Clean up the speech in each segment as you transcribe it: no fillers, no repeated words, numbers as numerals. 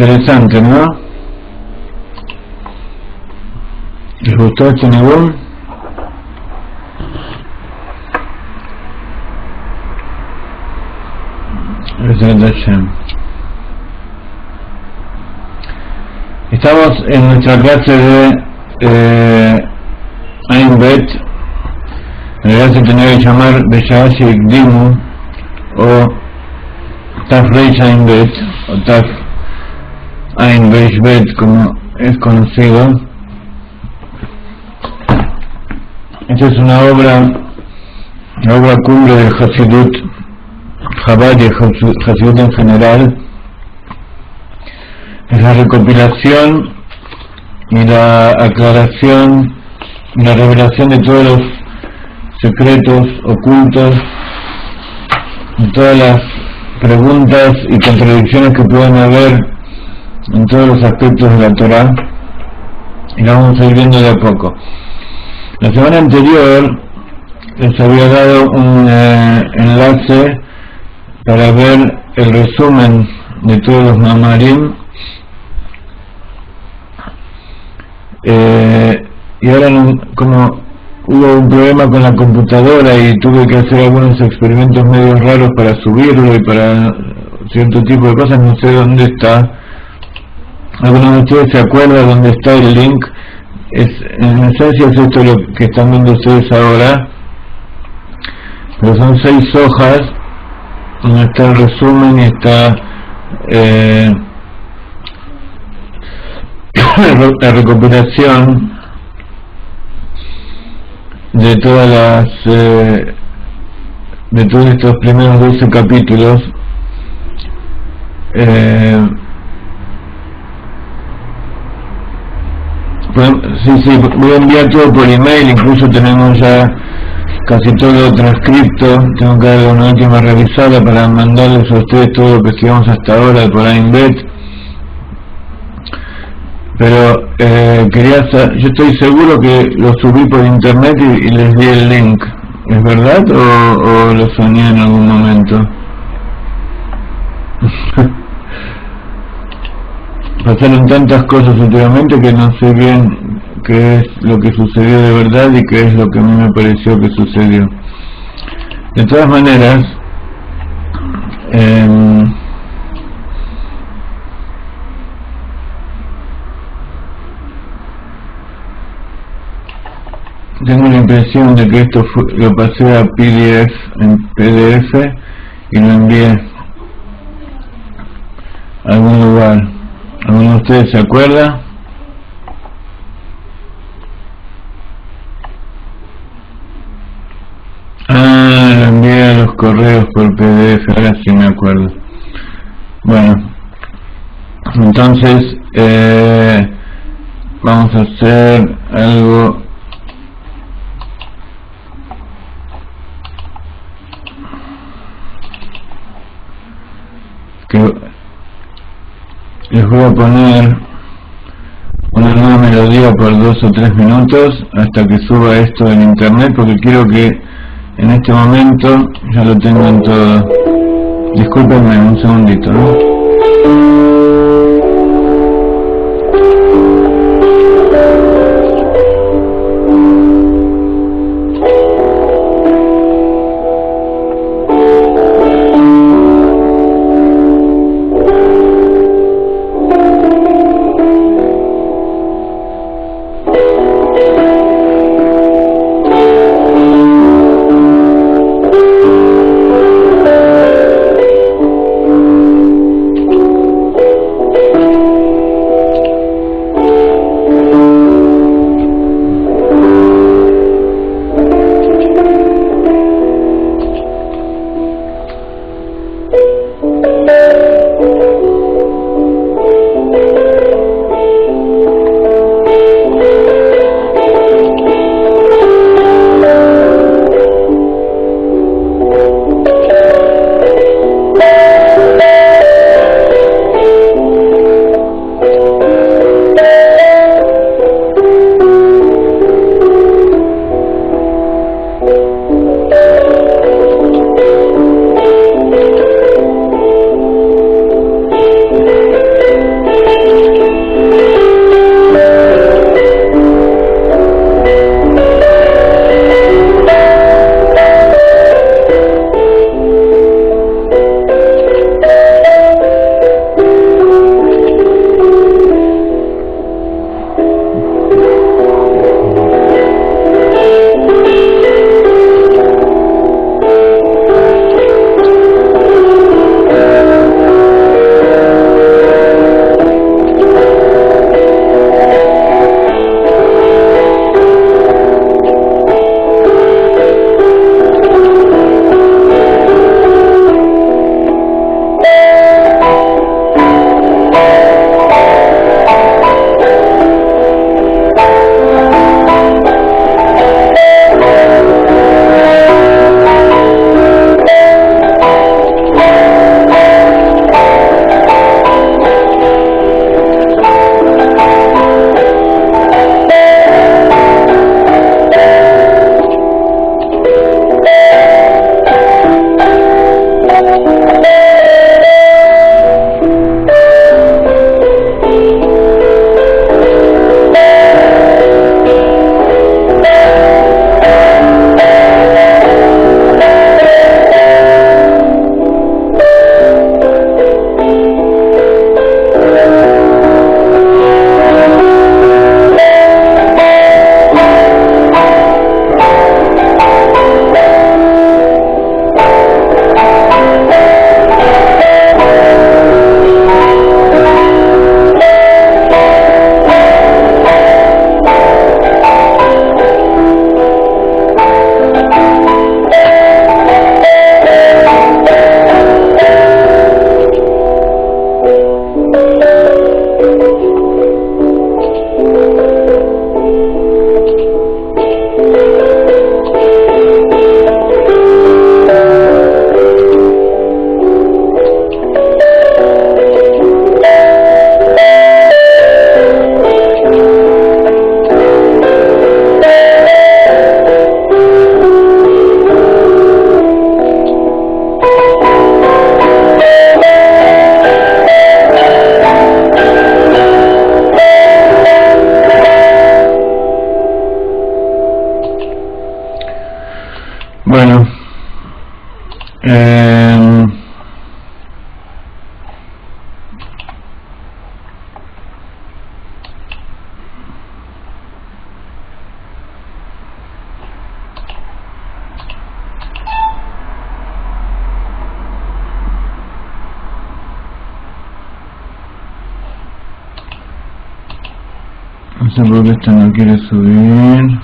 Interesante, ¿no? ¿Les gustó este nivel? Estamos en nuestra clase de Ain Bet. En realidad se tenía que llamar Beshashi Ikdimu o Taf Reish Ain Bet o Taf Ain Reish Bet, como es conocido. Esta es una la obra cumbre del Hasidut Chabad y el Hasidut en general. Es la recopilación y la aclaración y la revelación de todos los secretos ocultos, de todas las preguntas y contradicciones que pueden haber en todos los aspectos de la Torá, y la vamos a ir viendo de a poco. La semana anterior les había dado un enlace para ver el resumen de todos los mamarim, y ahora como hubo un problema con la computadora y tuve que hacer algunos experimentos medio raros para subirlo y para cierto tipo de cosas, no sé dónde está. ¿Alguno de ustedes se acuerda dónde está el link? En esencia es esto lo que están viendo ustedes ahora, pero son 6 hojas donde está el resumen y está la recopilación de todas de todos estos primeros 12 capítulos. Sí, voy a enviar todo por email, incluso tenemos ya casi todo transcripto. Tengo que dar una última revisada para mandarles a ustedes todo lo que estudiamos hasta ahora por Ain Bet. Pero yo estoy seguro que lo subí por internet y les di el link. ¿Es verdad o lo soñé en algún momento? Pasaron tantas cosas últimamente que no sé bien qué es lo que sucedió de verdad y qué es lo que a mí me pareció que sucedió. De todas maneras, tengo la impresión de que esto lo pasé a PDF y lo envié a algún lugar. ¿Alguno de ustedes se acuerda? Lo envié a los correos por PDF, ahora sí me acuerdo. Bueno, entonces vamos a hacer algo que les voy a poner una nueva melodía por 2 o 3 minutos hasta que suba esto en internet, porque quiero que en este momento ya lo tengan todo. Discúlpenme un segundito, ¿no? Bueno, no sé por qué esta no quiere subir.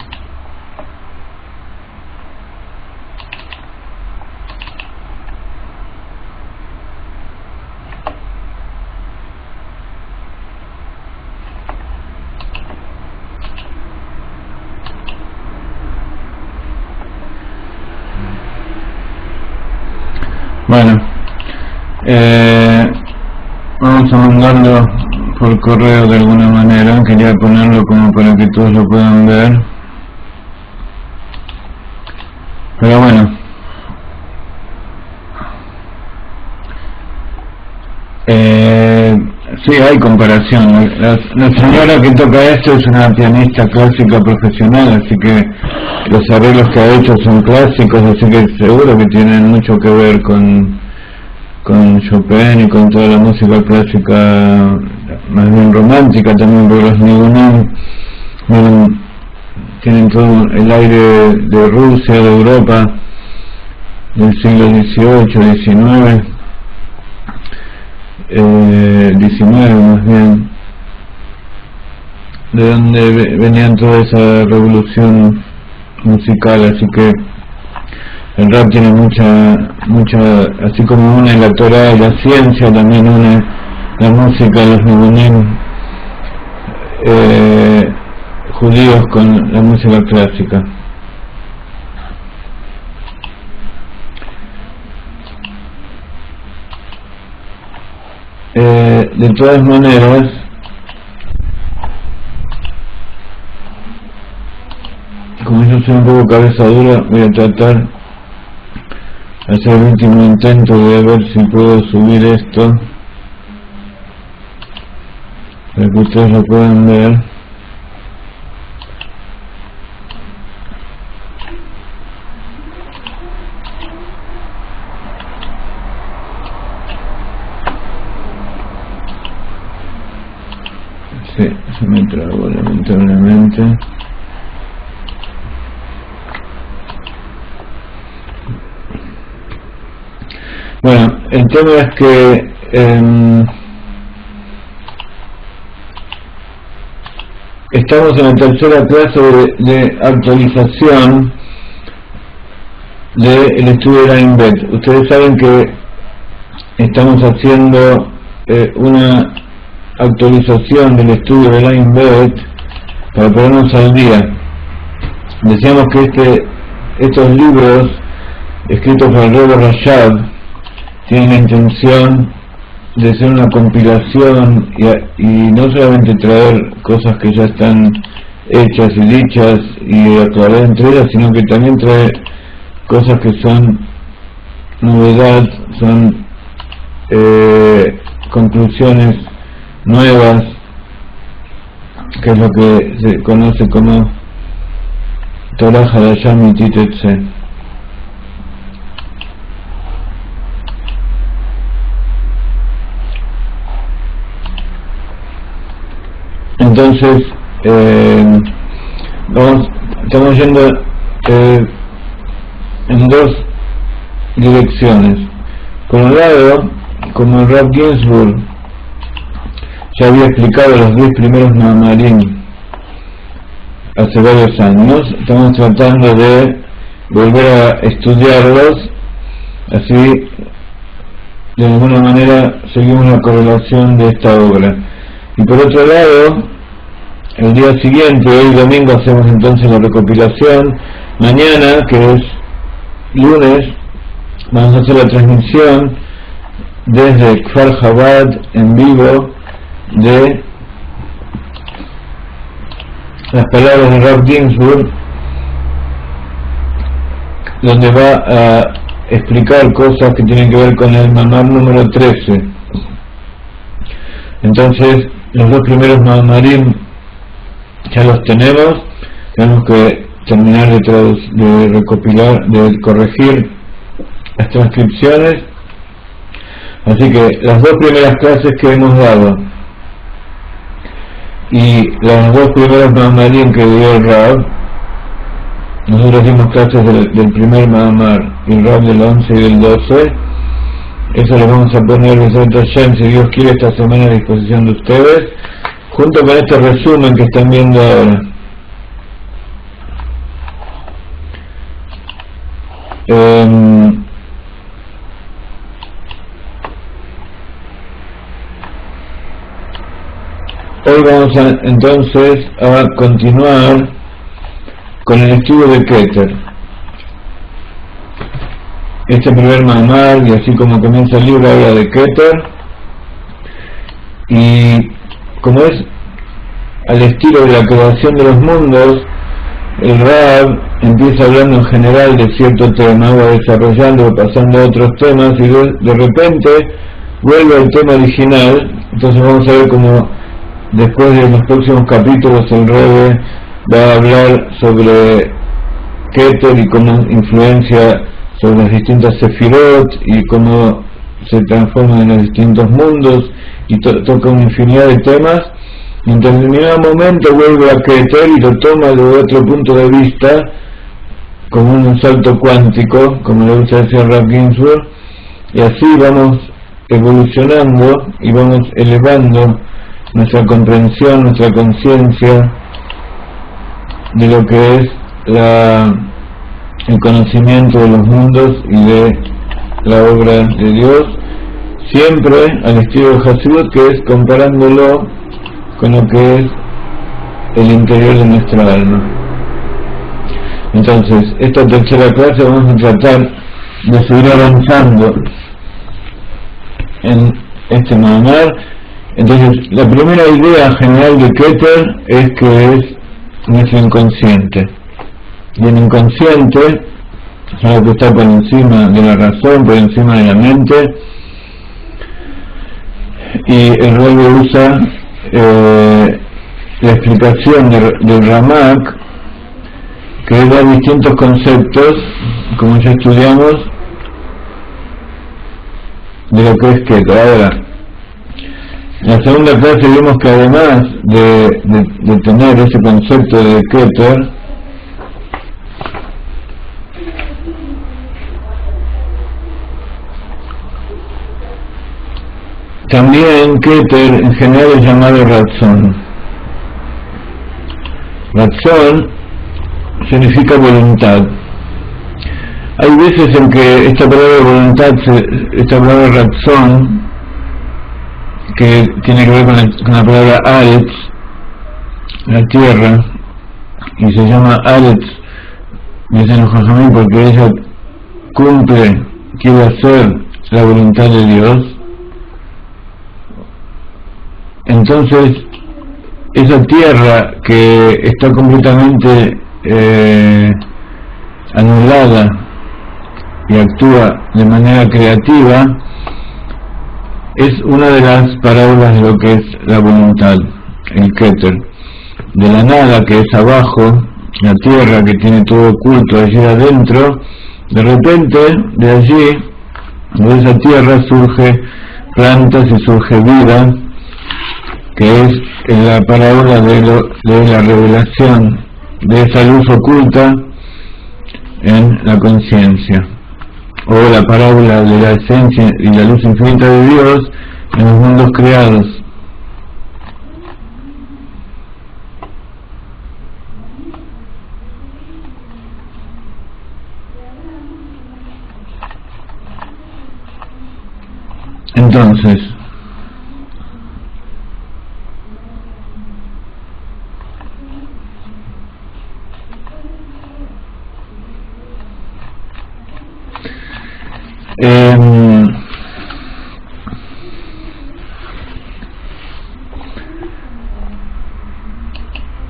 Bueno, vamos a mandarlo por correo de alguna manera. Quería ponerlo como para que todos lo puedan ver, pero bueno, sí hay comparación. La señora que toca esto es una pianista clásica profesional, así que los arreglos que ha hecho son clásicos, así que seguro que tienen mucho que ver con Chopin y con toda la música clásica, más bien romántica también, porque los Nigunim tienen todo el aire de Rusia, de Europa, del siglo XVIII, XIX más bien, de donde venían toda esa revolución musical, así que el rap tiene mucha, así como une la Torah y la ciencia, también une la música, los Nigunim judíos con la música clásica. De todas maneras, como yo soy un poco cabeza dura, voy a tratar de hacer el último intento de ver si puedo subir esto para que ustedes lo puedan ver. Sí, se me trabó lamentablemente. Bueno, el tema es que estamos en la tercera clase de actualización del estudio de Ain Bet. Ustedes saben que estamos haciendo una actualización del estudio de Ain Bet para ponernos al día. Decíamos que estos libros escritos por el Rebbe Rashab tienen la intención de ser una compilación y no solamente traer cosas que ya están hechas y dichas y aclarar entre ellas, sino que también trae cosas que son novedad, son conclusiones nuevas, que es lo que se conoce como Torah Hadashah Mititetse. Entonces, estamos yendo en dos direcciones. Por un lado, como el Rav Ginsburg ya había explicado los 10 primeros Ma'amarim hace varios años, estamos tratando de volver a estudiarlos, así de alguna manera seguimos la correlación de esta obra. Y por otro lado, el día siguiente, hoy domingo, hacemos entonces la recopilación. Mañana, que es lunes, vamos a hacer la transmisión desde Kfar Chabad en vivo de las palabras de Rav Ginsburg, donde va a explicar cosas que tienen que ver con el mamar número 13. Entonces, los dos primeros Ma'amarim ya los tenemos que terminar de recopilar, de corregir las transcripciones. Así que las dos primeras clases que hemos dado y las dos primeras Mahamarim que dio el Rab, nosotros dimos clases del primer Mahamar y el Rab del 11 y del 12. Eso lo vamos a poner si Dios quiere esta semana a disposición de ustedes, junto con este resumen que están viendo ahora. Hoy vamos entonces a continuar con el estudio de Keter. Este primer Mahamar, y así como comienza el libro, habla de Keter, y como es al estilo de la creación de los mundos, el Rab empieza hablando en general de cierto tema, va desarrollando, pasando a otros temas, y de repente vuelve al tema original. Entonces vamos a ver cómo después de los próximos capítulos el Rebbe va a hablar sobre Keter y cómo influencia sobre las distintas sefirot y cómo se transforman en los distintos mundos, y toca una infinidad de temas. Y en determinado momento vuelve a Keter y lo toma desde otro punto de vista, como un salto cuántico, como le gusta decir Rav Ginsburg, y así vamos evolucionando y vamos elevando nuestra comprensión, nuestra conciencia de lo que es el conocimiento de los mundos y de la obra de Dios, siempre al estilo de Hasidut, que es comparándolo con lo que es el interior de nuestra alma. Entonces, esta tercera clase vamos a tratar de seguir avanzando en este Mahamar. Entonces, la primera idea general de Keter es que es nuestro inconsciente. Y el inconsciente es algo que está por encima de la razón, por encima de la mente, y el Rebbe usa la explicación del Ramak, que da distintos conceptos, como ya estudiamos, de lo que es Keter. Ahora, en la segunda clase vimos que además de tener ese concepto de Keter, también Keter en general es llamado Ratzon. Ratzon significa voluntad. Hay veces en que esta palabra voluntad, esta palabra Ratzon, que tiene que ver con la palabra Aretz, la tierra, y se llama Aretz, dicen los Jajamim, porque ella quiere hacer la voluntad de Dios. Entonces, esa tierra que está completamente anulada y actúa de manera creativa, es una de las parábolas de lo que es la voluntad, el Keter. De la nada, que es abajo, la tierra que tiene todo oculto allí adentro, de repente, de allí, de esa tierra surge plantas y surge vida, que es en la parábola de la revelación de esa luz oculta en la conciencia, o la parábola de la esencia y la luz infinita de Dios en los mundos creados. Entonces,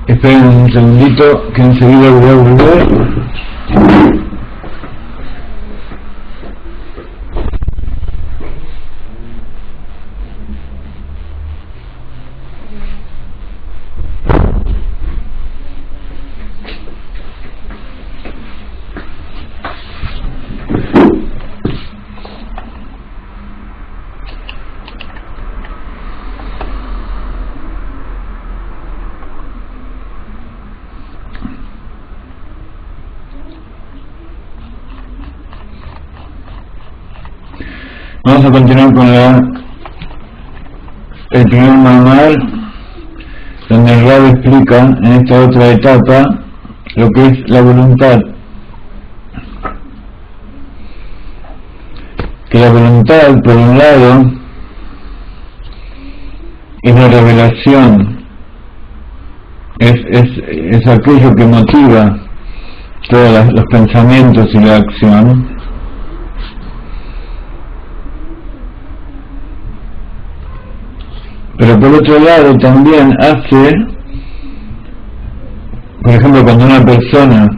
esperen un segundito que enseguida voy a volver. Vamos a continuar con el primer mamar, donde el Rab explica en esta otra etapa lo que es la voluntad. Que la voluntad, por un lado, es la revelación, es aquello que motiva todos los pensamientos y la acción. Pero por otro lado también hace, por ejemplo, cuando una persona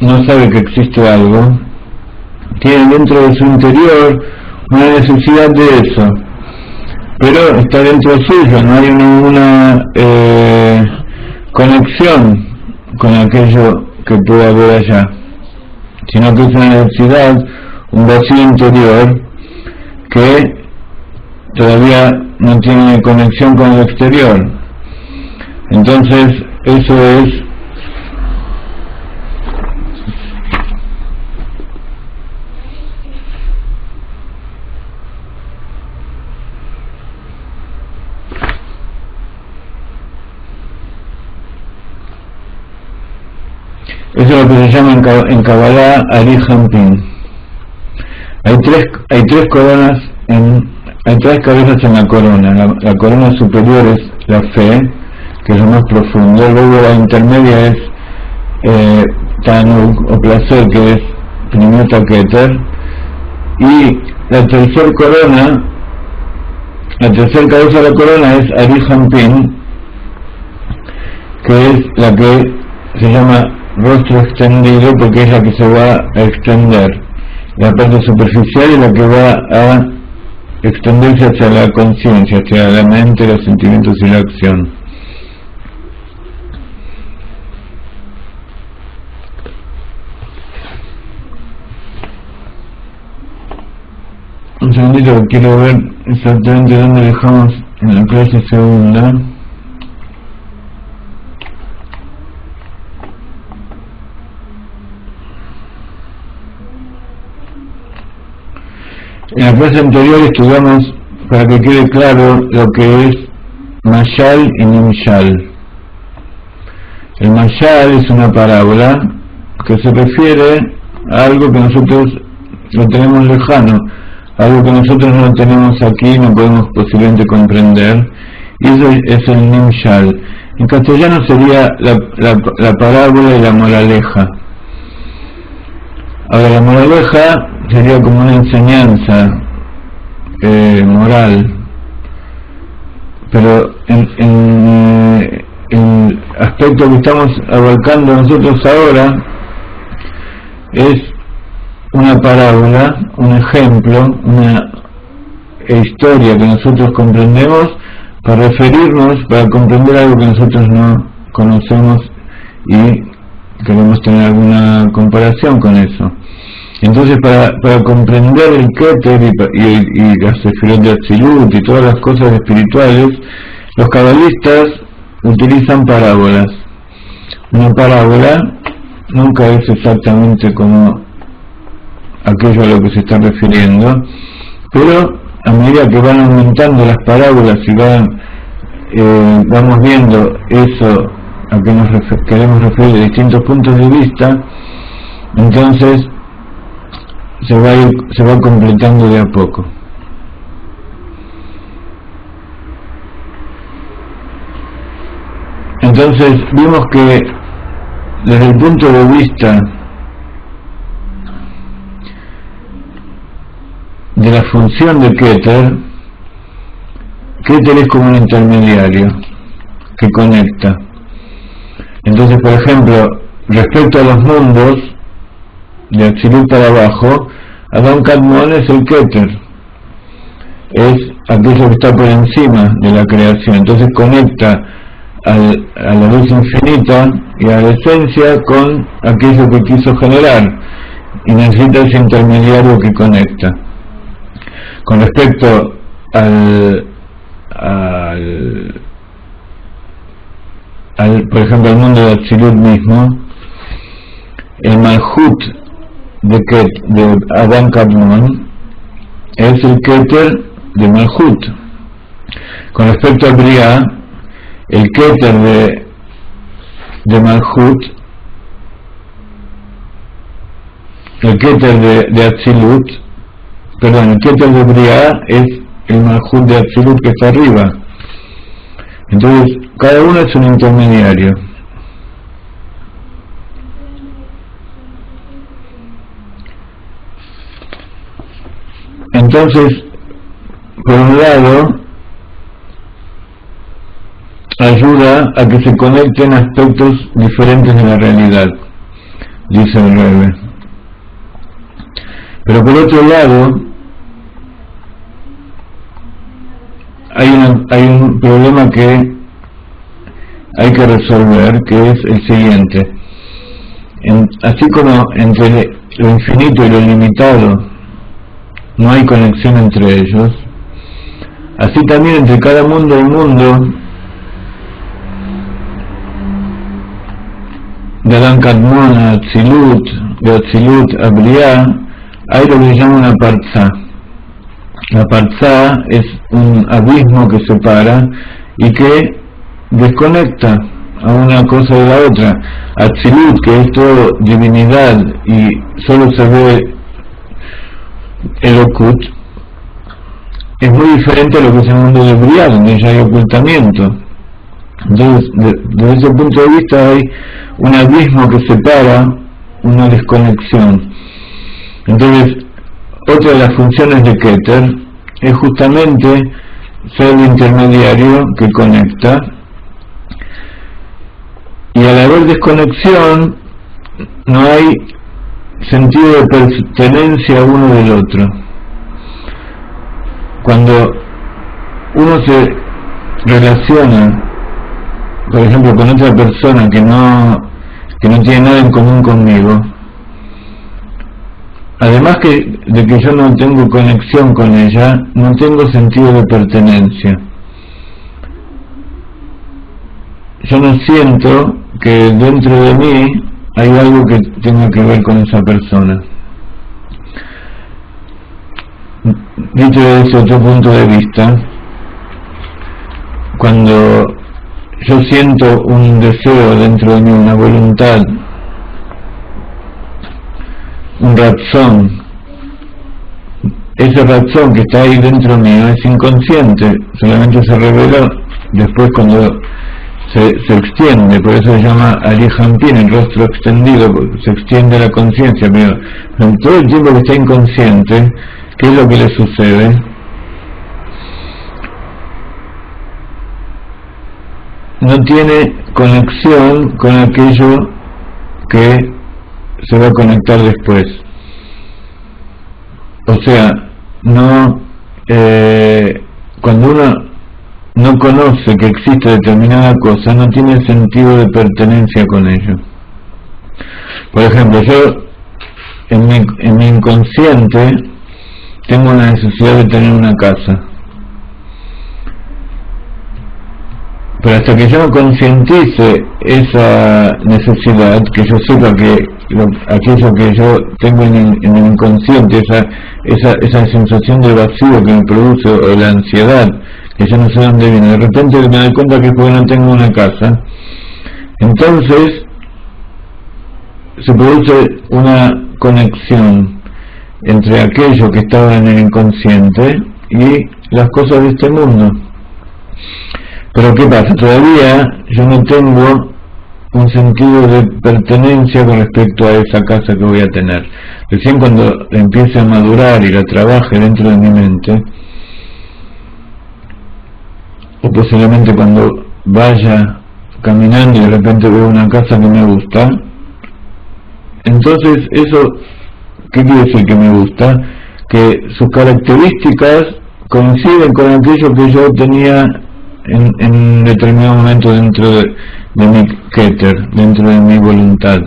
no sabe que existe algo, tiene dentro de su interior una necesidad de eso, pero está dentro suyo, no hay ninguna conexión con aquello que puede haber allá, sino que es una necesidad, un vacío interior que todavía no tiene conexión con el exterior. Entonces eso es lo que se llama en Kabbalah Ari Hampin. Hay tres coronas hay tres cabezas en la corona. La corona superior es la fe, que es lo más profundo. Luego la intermedia es Tanug o placer, que es Primeta Keter. Y la tercera cabeza de la corona es Ari Hampin, que es la que se llama rostro extendido, porque es la que se va a extender. La parte superficial es la que va a extenderse hacia la conciencia, hacia la mente, los sentimientos y la acción. Un segundito que quiero ver exactamente dónde dejamos en la clase segunda. En la clase anterior estudiamos, para que quede claro, lo que es Mashal y Nimshal. El Mashal es una parábola que se refiere a algo que nosotros lo tenemos lejano, algo que nosotros no tenemos aquí, no podemos posiblemente comprender, y eso es el Nimshal. En castellano sería la parábola y la moraleja. Ahora, la moraleja sería como una enseñanza moral, pero en el aspecto que estamos abarcando nosotros ahora es una parábola, un ejemplo, una historia que nosotros comprendemos para referirnos, para comprender algo que nosotros no conocemos y queremos tener alguna comparación con eso. Entonces, para comprender el Keter y las Sefirot de Atzilut y todas las cosas espirituales, los cabalistas utilizan parábolas. Una parábola nunca es exactamente como aquello a lo que se está refiriendo, pero a medida que van aumentando las parábolas y vamos viendo eso a que nos queremos referir de distintos puntos de vista, entonces se va completando de a poco. Entonces vimos que desde el punto de vista de la función de Keter es como un intermediario que conecta. Entonces, por ejemplo, respecto a los mundos de Atzilut para abajo, Adán Kadmon es el Keter, es aquello que está por encima de la creación. Entonces conecta a la luz infinita y a la esencia con aquello que quiso generar, y necesita ese intermediario que conecta. Con respecto por ejemplo, al mundo de Atzilut mismo, el Malhut de Adán Kadmon es el Keter de Malhut. Con respecto a Briá, el Keter de Malhut, el Keter de Atzilut, perdón, el Keter de Briá es el Malhut de Atzilut que está arriba. Entonces, cada uno es un intermediario. Entonces, por un lado, ayuda a que se conecten aspectos diferentes de la realidad, dice el Rebbe. Pero por otro lado, hay un problema que hay que resolver, que es el siguiente. Así como entre lo infinito y lo limitado no hay conexión entre ellos, así también entre cada mundo y mundo, de Adán Kadmon a Atzilut, de Atzilut a Briá, hay lo que se llama una parzá. La parzá es un abismo que separa y que desconecta a una cosa de la otra. Atzilut, que es todo divinidad y solo se ve Elokut, es muy diferente a lo que es el mundo de Briá, donde ya hay ocultamiento. Entonces, desde ese punto de vista hay un abismo que separa, una desconexión. Entonces, otra de las funciones de Keter es justamente ser el intermediario que conecta, y al haber desconexión no hay sentido de pertenencia uno del otro. Cuando uno se relaciona, por ejemplo, con otra persona que no tiene nada en común conmigo, además de que yo no tengo conexión con ella, no tengo sentido de pertenencia. Yo no siento que dentro de mí hay algo que tenga que ver con esa persona. Dicho desde otro punto de vista, cuando yo siento un deseo dentro de mí, una voluntad, un razón, ese razón que está ahí dentro mío es inconsciente, solamente se revela después cuando se extiende, por eso se llama Alihampin, el rostro extendido, se extiende la conciencia, pero en todo el tiempo que está inconsciente, ¿qué es lo que le sucede? No tiene conexión con aquello que se va a conectar después. O sea, cuando uno no conoce que existe determinada cosa, no tiene sentido de pertenencia con ello. Por ejemplo, yo en mi inconsciente tengo la necesidad de tener una casa, pero hasta que yo no concientice esa necesidad, que yo sepa que aquello que yo tengo en el inconsciente, esa sensación de vacío que me produce, o la ansiedad, que yo no sé dónde viene, de repente me doy cuenta que es porque no tengo una casa, entonces se produce una conexión entre aquello que estaba en el inconsciente y las cosas de este mundo. Pero ¿qué pasa? Todavía yo no tengo un sentido de pertenencia con respecto a esa casa que voy a tener. Recién cuando empiece a madurar y la trabaje dentro de mi mente, o posiblemente cuando vaya caminando y de repente veo una casa que me gusta, entonces eso, ¿qué quiere decir que me gusta? Que sus características coinciden con aquello que yo tenía en determinado momento dentro de mi Keter, dentro de mi voluntad.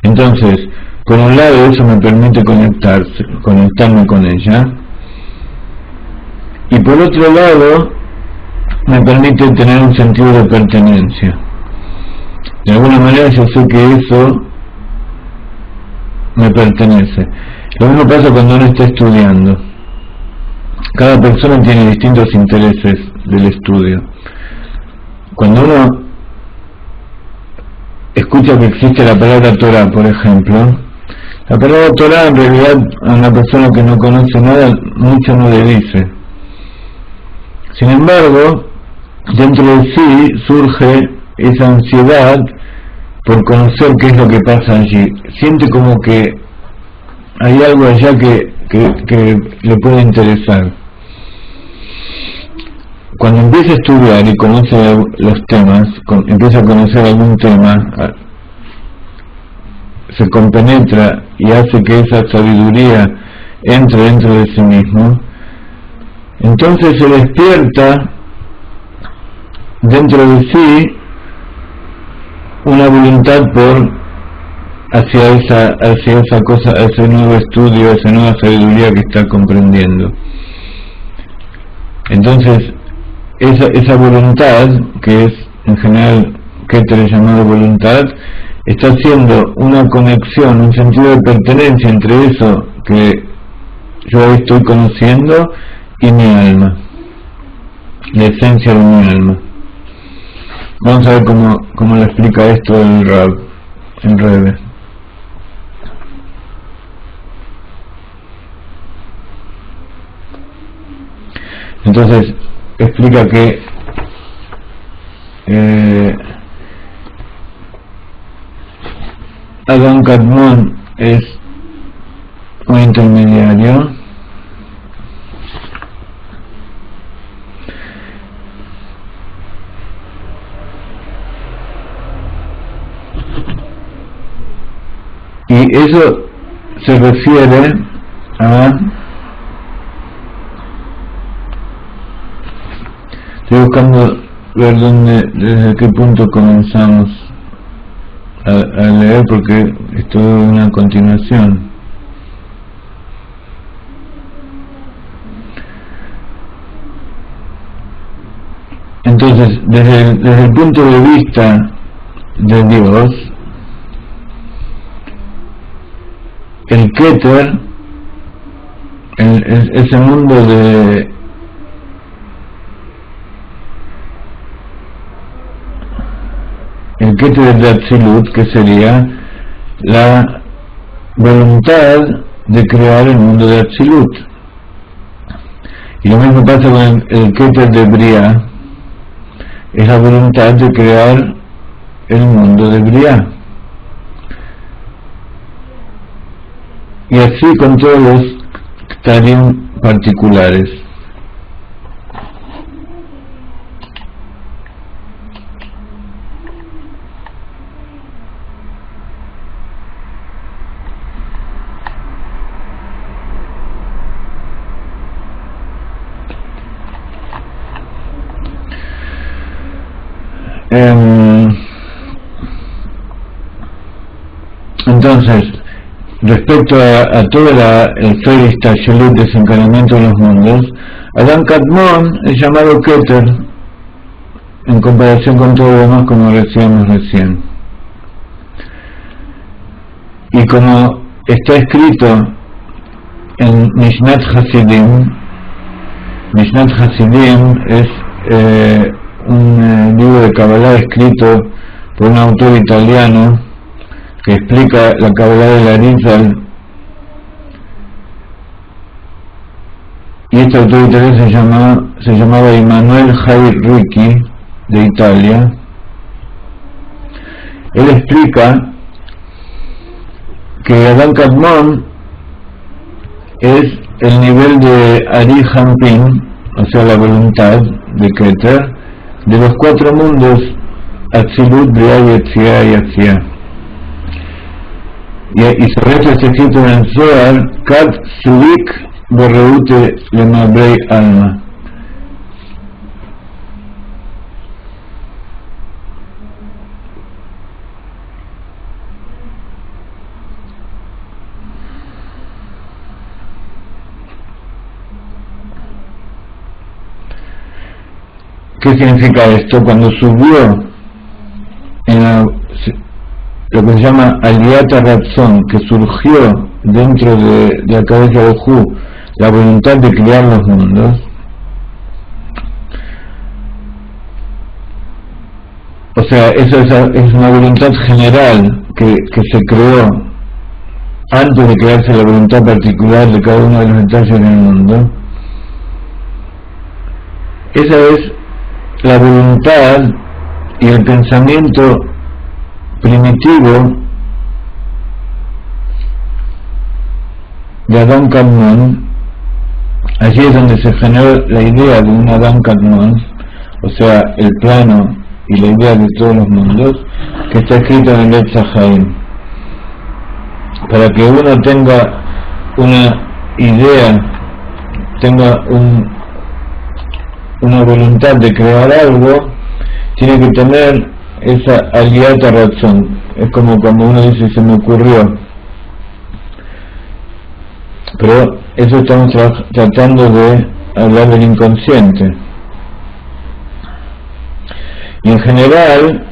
Entonces, por un lado eso me permite conectarme con ella, y por otro lado me permite tener un sentido de pertenencia. De alguna manera yo sé que eso me pertenece. Lo mismo pasa cuando uno está estudiando. Cada persona tiene distintos intereses del estudio. Cuando uno escucha que existe la palabra Torah, por ejemplo, la palabra Torah en realidad a una persona que no conoce nada mucho no le dice. Sin embargo, dentro de sí surge esa ansiedad por conocer qué es lo que pasa allí. Siente como que hay algo allá que le puede interesar. Cuando empieza a estudiar y conoce los temas, empieza a conocer algún tema, se compenetra y hace que esa sabiduría entre dentro de sí mismo, entonces se despierta dentro de sí una voluntad hacia esa cosa, ese nuevo estudio, esa nueva sabiduría que está comprendiendo. Entonces esa voluntad, que es en general Keter llamado voluntad, está haciendo una conexión, un sentido de pertenencia entre eso que yo estoy conociendo y mi alma, la esencia de mi alma. Vamos a ver cómo le explica esto el Rebbe. Entonces explica que Adán Kadmon es un intermediario, y eso se refiere a, estoy buscando ver desde qué punto comenzamos a leer, porque esto es una continuación. Entonces, desde el punto de vista de Dios, el Keter, ese mundo el Keter de Atzilut, que sería la voluntad de crear el mundo de Atzilut. Y lo mismo pasa con el Keter de Briah, es la voluntad de crear el mundo de Briah. Y así con todos los Ktarim particulares. Entonces, respecto a todo el Ferista Shelut, desencadenamiento de los mundos, Adán Kadmon es llamado Keter en comparación con todo lo demás, como decíamos recién. Y como está escrito en Mishnat Hasidim es un libro de Kabbalah escrito por un autor italiano que explica la Kabbalah de la Arizal, y este autor italiano se llamaba Immanuel Jai Ricci, de Italia. Él explica que Adán Kadmon es el nivel de Ari Hampin, o sea, la voluntad de Keter, de los cuatro mundos, Atzilut, Briah, Yetzirah y Atzia. Y sobre esto está escrito en el Zohar, Kat Subik Berreute Lemabrei Alma. ¿Qué significa esto? Cuando subió en lo que se llama Aliyata Ratzon, que surgió dentro de la cabeza de Hu, la voluntad de crear los mundos. O sea, eso es una voluntad general que se creó antes de crearse la voluntad particular de cada uno de los detalles del mundo. Esa es la voluntad y el pensamiento primitivo de Adán Kadmon. Allí es donde se generó la idea de un Adán Kadmon, o sea, el plano y la idea de todos los mundos, que está escrito en el Etz HaChaim, para que uno tenga una idea, tenga una voluntad de crear algo, tiene que tener esa aliyata razón. Es como cuando uno dice se me ocurrió, pero eso estamos tratando de hablar del inconsciente. Y en general,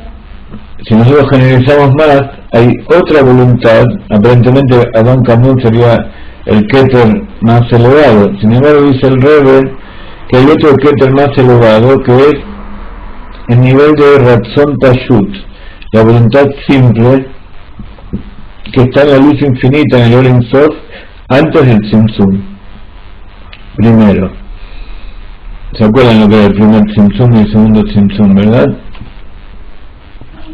si nosotros generalizamos más, hay otra voluntad. Aparentemente Adán Kadmon sería el Keter más elevado. Sin embargo, dice el Rebbe que hay otro Keter más elevado, que es el nivel de Ratzon Pashut, la voluntad simple, que está en la luz infinita, en el Or Ein Sof, antes del Tzimtzum. Primero, ¿se acuerdan lo que era el primer Tzimtzum y el segundo Tzimtzum, verdad?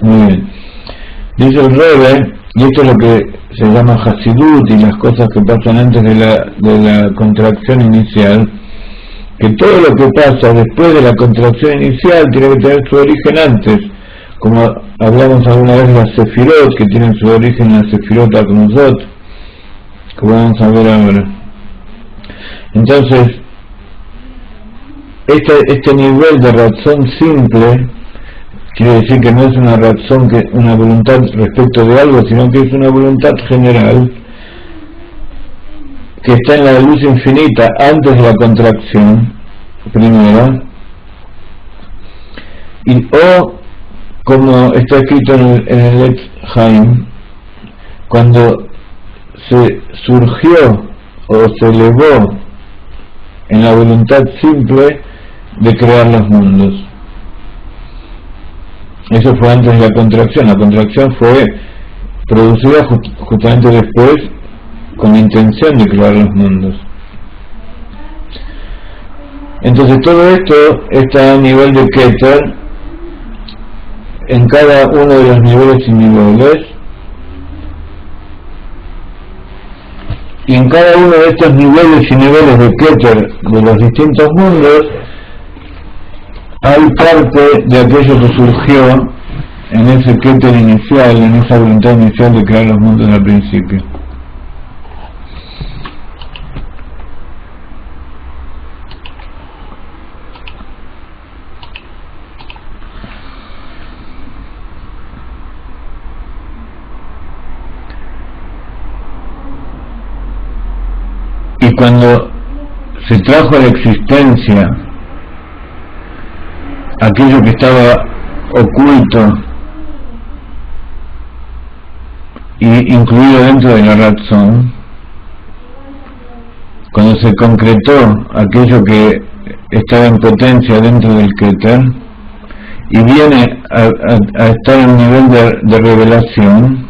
Muy bien. Dice el Rebbe, y esto es lo que se llama Hasidut y las cosas que pasan antes de la contracción inicial, que todo lo que pasa después de la contracción inicial tiene que tener su origen antes, como hablamos alguna vez de las Sefirot, que tienen su origen en la Sefirot Aknuzot, que vamos a ver ahora. Entonces, este nivel de razón simple quiere decir que no es una razón, una voluntad respecto de algo, sino que es una voluntad general que está en la luz infinita antes de la contracción primera, o como está escrito en el Etz HaChaim, cuando se surgió o se elevó en la voluntad simple de crear los mundos. Eso fue antes de la contracción. La contracción fue producida justamente después con la intención de crear los mundos. Entonces todo esto está a nivel de Keter en cada uno de los niveles y niveles, y en cada uno de estos niveles y niveles de Keter de los distintos mundos hay parte de aquello que surgió en ese Keter inicial, en esa voluntad inicial de crear los mundos al principio. Y cuando se trajo a la existencia aquello que estaba oculto y incluido dentro de la razón, cuando se concretó aquello que estaba en potencia dentro del Keter y viene a estar en un nivel de revelación,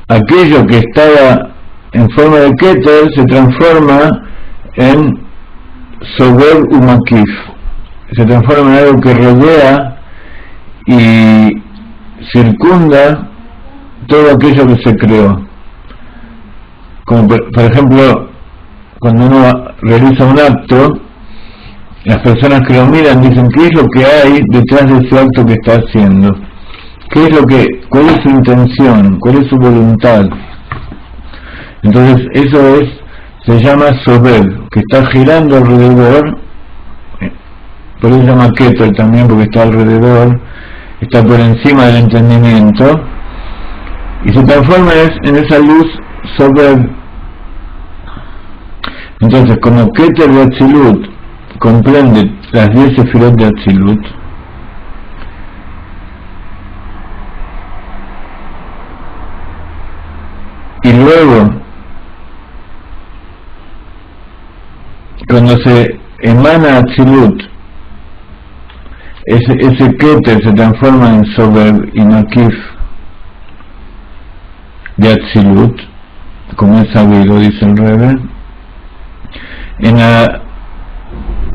aquello que estaba en forma de Keter se transforma en Sober Umakif, se transforma en algo que rodea y circunda todo aquello que se creó. Como por ejemplo, cuando uno realiza un acto, las personas que lo miran dicen ¿qué es lo que hay detrás de ese acto que está haciendo? ¿Cuál es su intención? ¿Cuál es su voluntad? Entonces eso se llama Sober, que está girando alrededor, por eso se llama Keter también, porque está alrededor, está por encima del entendimiento, y se transforma en esa luz Sober. Entonces, como Keter de Atzilut comprende las 10 Sefirot de Atzilut, y luego cuando se emana Atzilut, ese Keter se transforma en Sober y Makif de Atzilut, como es sabido, dice el Rebbe. En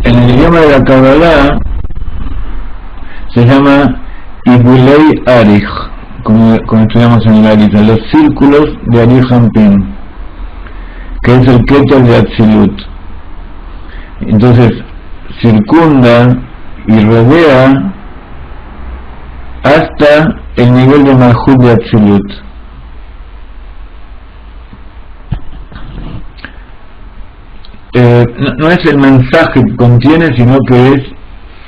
el idioma de la Kabbalah se llama Ibulei Arich, como estudiamos en la Arisa, los círculos de Arich Anpin, que es el Keter de Atzilut. Entonces circunda y rodea hasta el nivel de Malhut de Atzilut. No es el mensaje que contiene, sino que es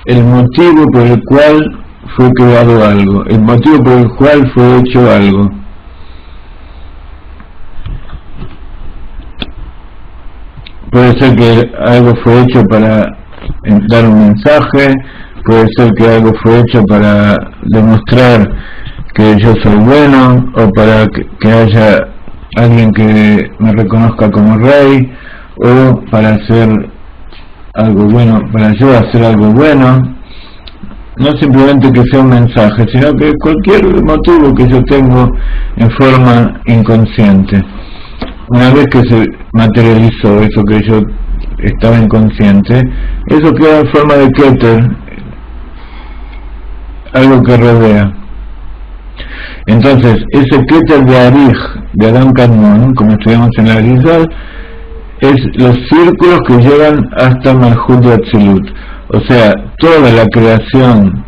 el motivo por el cual fue creado algo, el motivo por el cual fue hecho algo. Puede ser que algo fue hecho para dar un mensaje, puede ser que algo fue hecho para demostrar que yo soy bueno, o para que haya alguien que me reconozca como rey, o para hacer algo bueno, para yo hacer algo bueno. No simplemente que sea un mensaje, sino que cualquier motivo que yo tengo en forma inconsciente. Una vez que se materializó eso que yo estaba inconsciente, eso queda en forma de Keter, algo que rodea. Entonces, ese Keter de Arich, de Adam Kadmon, como estudiamos en la Arizal, es los círculos que llegan hasta Malhut de Atzilut. O sea, toda la creación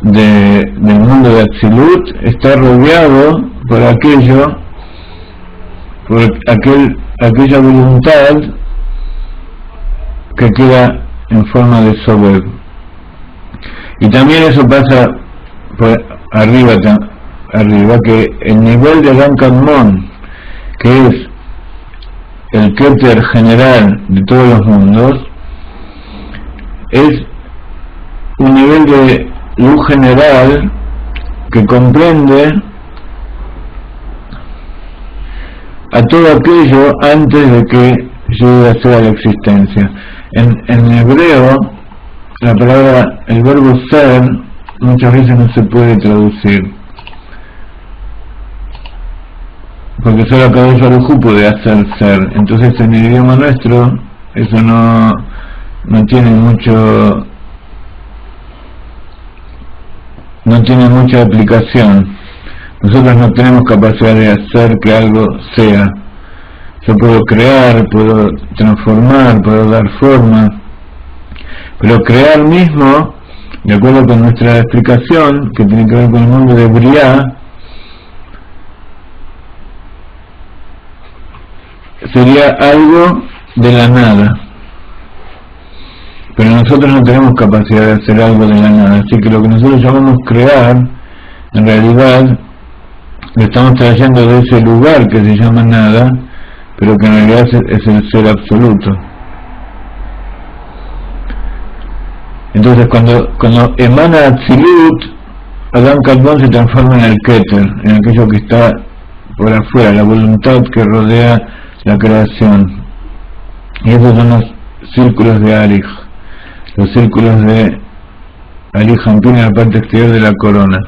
del mundo de Atzilut está rodeado por aquella voluntad que queda en forma de Sober. Y también eso pasa por arriba, que el nivel de Adam Kadmon, que es el Keter general de todos los mundos, es un nivel de luz general que comprende a todo aquello antes de que llegue a ser a la existencia. En hebreo, la palabra, el verbo ser, muchas veces no se puede traducir, porque solo Akadosh Baruj Hu puede hacer ser. Entonces en el idioma nuestro eso no tiene mucha aplicación. Nosotros no tenemos capacidad de hacer que algo sea. Yo puedo crear, puedo transformar, puedo dar forma, pero crear mismo, de acuerdo con nuestra explicación, que tiene que ver con el mundo de Briá, sería algo de la nada. Pero nosotros no tenemos capacidad de hacer algo de la nada, así que lo que nosotros llamamos crear, en realidad lo estamos trayendo de ese lugar que se llama nada, pero que en realidad es el ser absoluto. Entonces cuando emana Atzilut, Adam Kadmon se transforma en el Keter, en aquello que está por afuera, la voluntad que rodea la creación. Y esos son los círculos de Arich, los círculos de Arich Anpin en la parte exterior de la corona.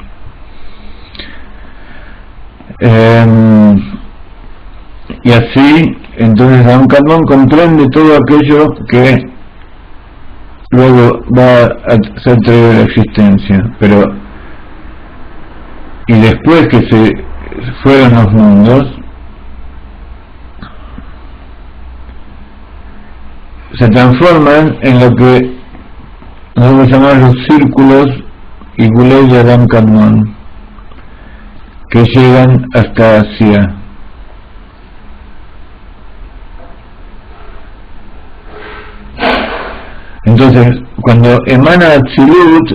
Y así, entonces Adam Kadmon comprende todo aquello que luego va a ser traído a la existencia. Y después que se fueron los mundos, se transforman en lo que nosotros llamamos los círculos y Gulei de Adam Kadmon, que llegan hasta Asia. Entonces, cuando emana Atzilut,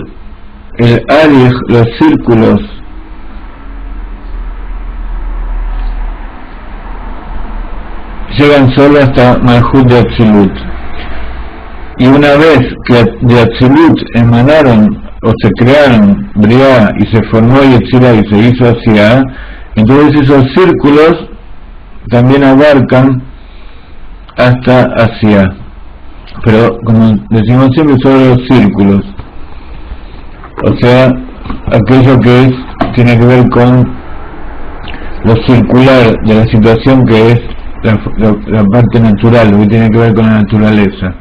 el Arich, los círculos, llegan solo hasta Malhut de Atzilut. Y una vez que de Atzilut emanaron o se crearon Briá y se formó Yetzirah y se hizo Asiá, entonces esos círculos también abarcan hasta Asia, pero como decimos siempre sobre los círculos, o sea, aquello que tiene que ver con lo circular de la situación, que es la parte natural, lo que tiene que ver con la naturaleza.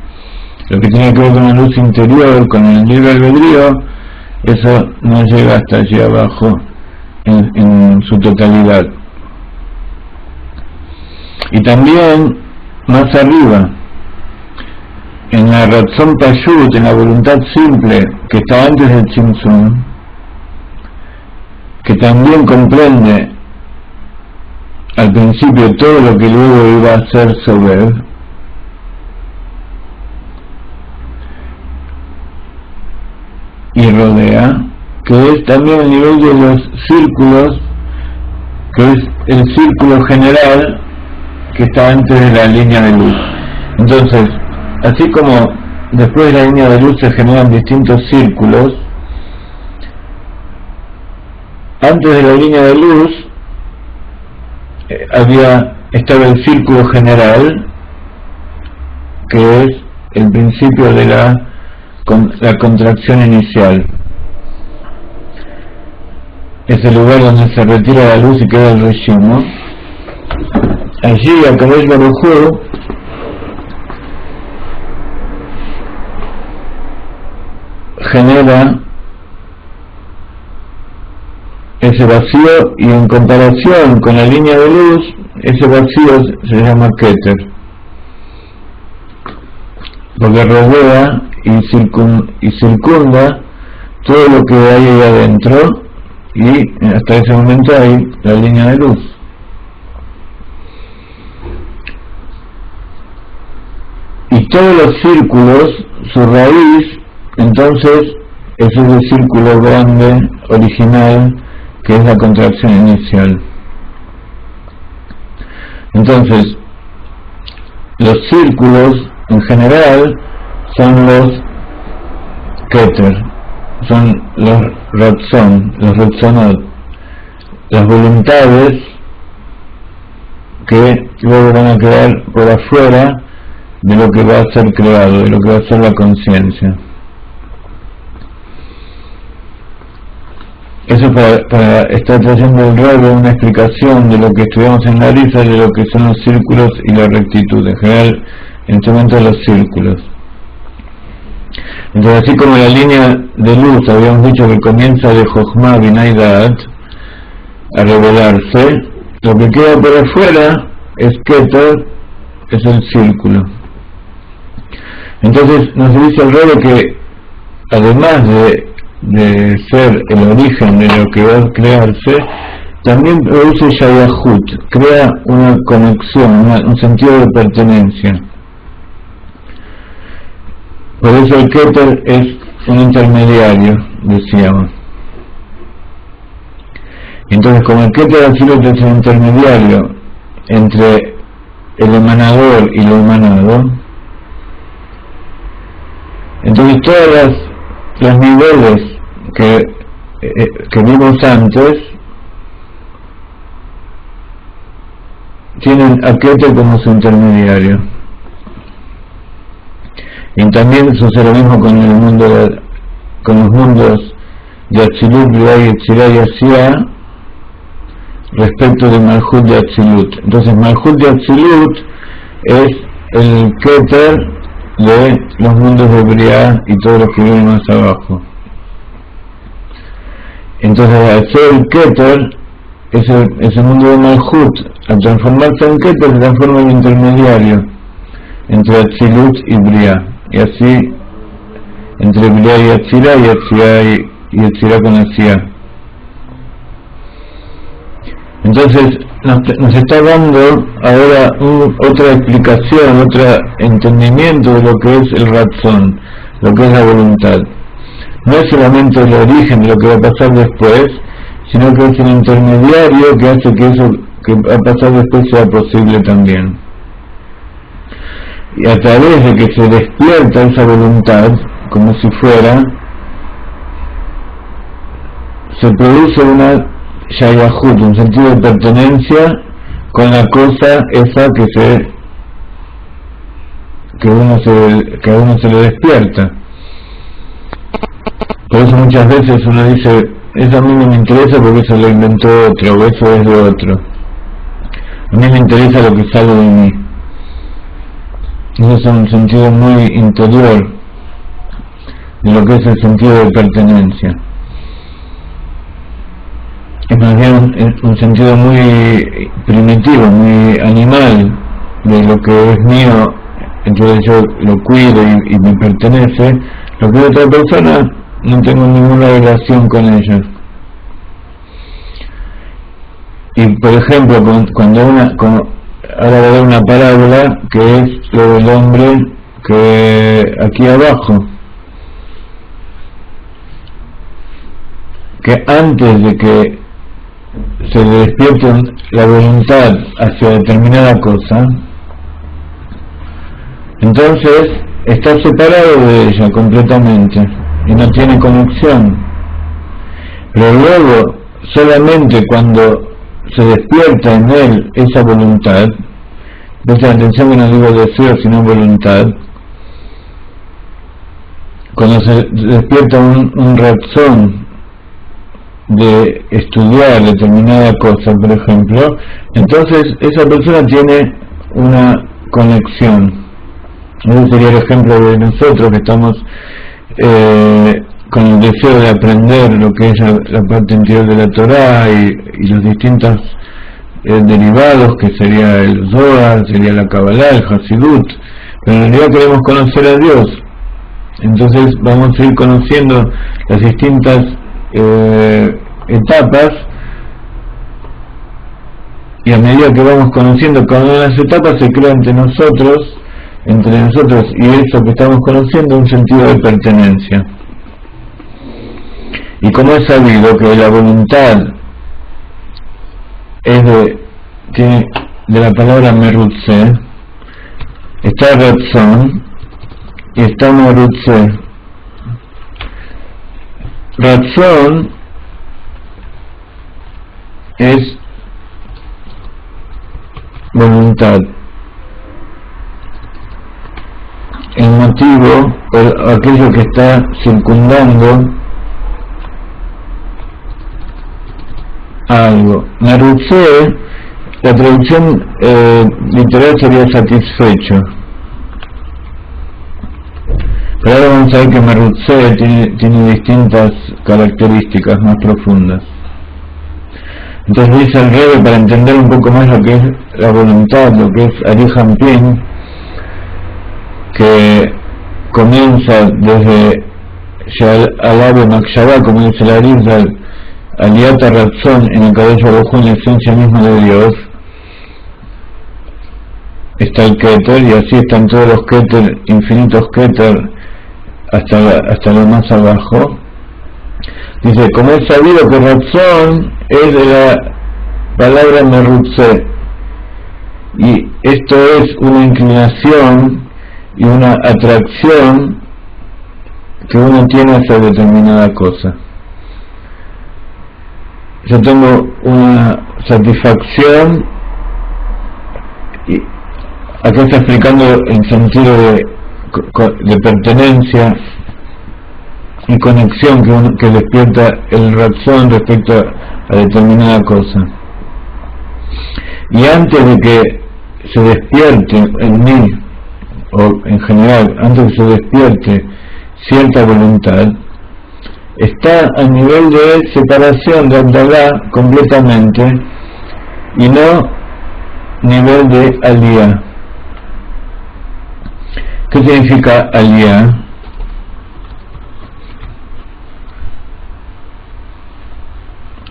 Lo que tiene que ver con la luz interior, con el libre albedrío, eso no llega hasta allí abajo en su totalidad. Y también más arriba, en la Ratzon Pashut, en la voluntad simple que está antes del Tzimtzum, que también comprende al principio todo lo que luego iba a ser Sobev, y rodea, que es también el nivel de los círculos, que es el círculo general que está antes de la línea de luz. Entonces, así como después de la línea de luz se generan distintos círculos, antes de la línea de luz estaba el círculo general, que es el principio de la contracción inicial. Es el lugar donde se retira la luz y queda el relleno. Allí Akadosh Baruj Hu genera ese vacío, y en comparación con la línea de luz, ese vacío se llama Keter, porque rodea y circunda todo lo que hay ahí adentro, y hasta ese momento hay la línea de luz. Y todos los círculos, su raíz, entonces, es ese círculo grande, original, que es la contracción inicial. Entonces, los círculos en general son los Keter, son los Ratzon, los Ratzonot, las voluntades que luego van a quedar por afuera de lo que va a ser creado, de lo que va a ser la conciencia. Eso para estar trayendo el Rebbe una explicación de lo que estudiamos en la Risa, de lo que son los círculos y la rectitud, en general, en este momento los círculos. Entonces, así como la línea de luz, habíamos dicho que comienza de Jochma Binah y Da'at a revelarse, lo que queda por afuera es Keter, es el círculo. Entonces nos dice el Rebbe que además de ser el origen de lo que va a crearse, también produce Shayahut, crea una conexión, un sentido de pertenencia. Por eso el Keter es un intermediario, decíamos. Entonces, como el Keter absoluto es un intermediario entre el emanador y lo emanado, entonces todos los niveles que vimos antes tienen a Keter como su intermediario. Y también sucede lo mismo con el mundo con los mundos de Atzilut, Briah, Yetzirah y Asiya respecto de Malhut de Atzilut. Entonces Malhut de Atzilut es el Keter de los mundos de Briah y todos los que viven más abajo. Entonces, al ser el Keter, ese mundo de Malhut, al transformarse en Keter, se transforma en intermediario entre Atzilut y Briah, y así entre Briah y Yetzirah, y Yetzirah con Asiya. Entonces nos está dando ahora otra explicación, otro entendimiento de lo que es el Ratzon, lo que es la voluntad. No es solamente el origen de lo que va a pasar después, sino que es el intermediario que hace que eso que va a pasar después sea posible también. Y a través de que se despierta esa voluntad, como si fuera, se produce una Shayahut, un sentido de pertenencia con la cosa esa que a uno se le despierta. Por eso muchas veces uno dice, eso a mí no me interesa porque eso lo inventó otro, o eso es de otro. A mí me interesa lo que sale de mí. Eso es un sentido muy interior de lo que es el sentido de pertenencia. Es más bien un sentido muy primitivo, muy animal de lo que es mío, entonces yo lo cuido y me pertenece. Lo que es otra persona, no tengo ninguna relación con ella. Y por ejemplo, ahora voy a dar una parábola que es lo del hombre que aquí abajo, que antes de que se le despierte la voluntad hacia determinada cosa, entonces está separado de ella completamente y no tiene conexión. Pero luego, solamente cuando se despierta en él esa voluntad, presten atención que no digo deseo sino voluntad, cuando se despierta un razón de estudiar determinada cosa, por ejemplo, entonces esa persona tiene una conexión. Ese sería el ejemplo de nosotros que estamos con el deseo de aprender lo que es la parte interior de la Torá y los distintos derivados, que sería el Zohar, sería la Kabbalah, el Hasidut, pero en realidad queremos conocer a Dios. Entonces vamos a ir conociendo las distintas etapas, y a medida que vamos conociendo cada una de las etapas se crea entre nosotros y eso que estamos conociendo un sentido de pertenencia. Y como es sabido que la voluntad es de la palabra merutze, está ratzon y está merutze. Ratzon es voluntad, el motivo, aquello que está circundando algo. Merutze, la traducción literal sería satisfecho, pero ahora vamos a ver que merutze tiene distintas características más profundas. Entonces dice el Rebbe, para entender un poco más lo que es la voluntad, lo que es Arihampin, que comienza desde Alabe Makshava, como dice la Arizal, Aliata Ratzon en el cabello rojo, en la esencia misma de Dios, está el Keter, y así están todos los Keter, infinitos Keter, hasta lo más abajo. Dice, como es sabido que Ratzon es de la palabra Merutze, y esto es una inclinación y una atracción que uno tiene hacia determinada cosa. Yo tengo una satisfacción, y acá está explicando el sentido de pertenencia y conexión que despierta el razón respecto a determinada cosa. Y antes de que se despierte en mí, o en general, antes de que se despierte cierta voluntad, está a nivel de separación de Abdalá completamente, y no nivel de Aliyah. ¿Qué significa Aliyah?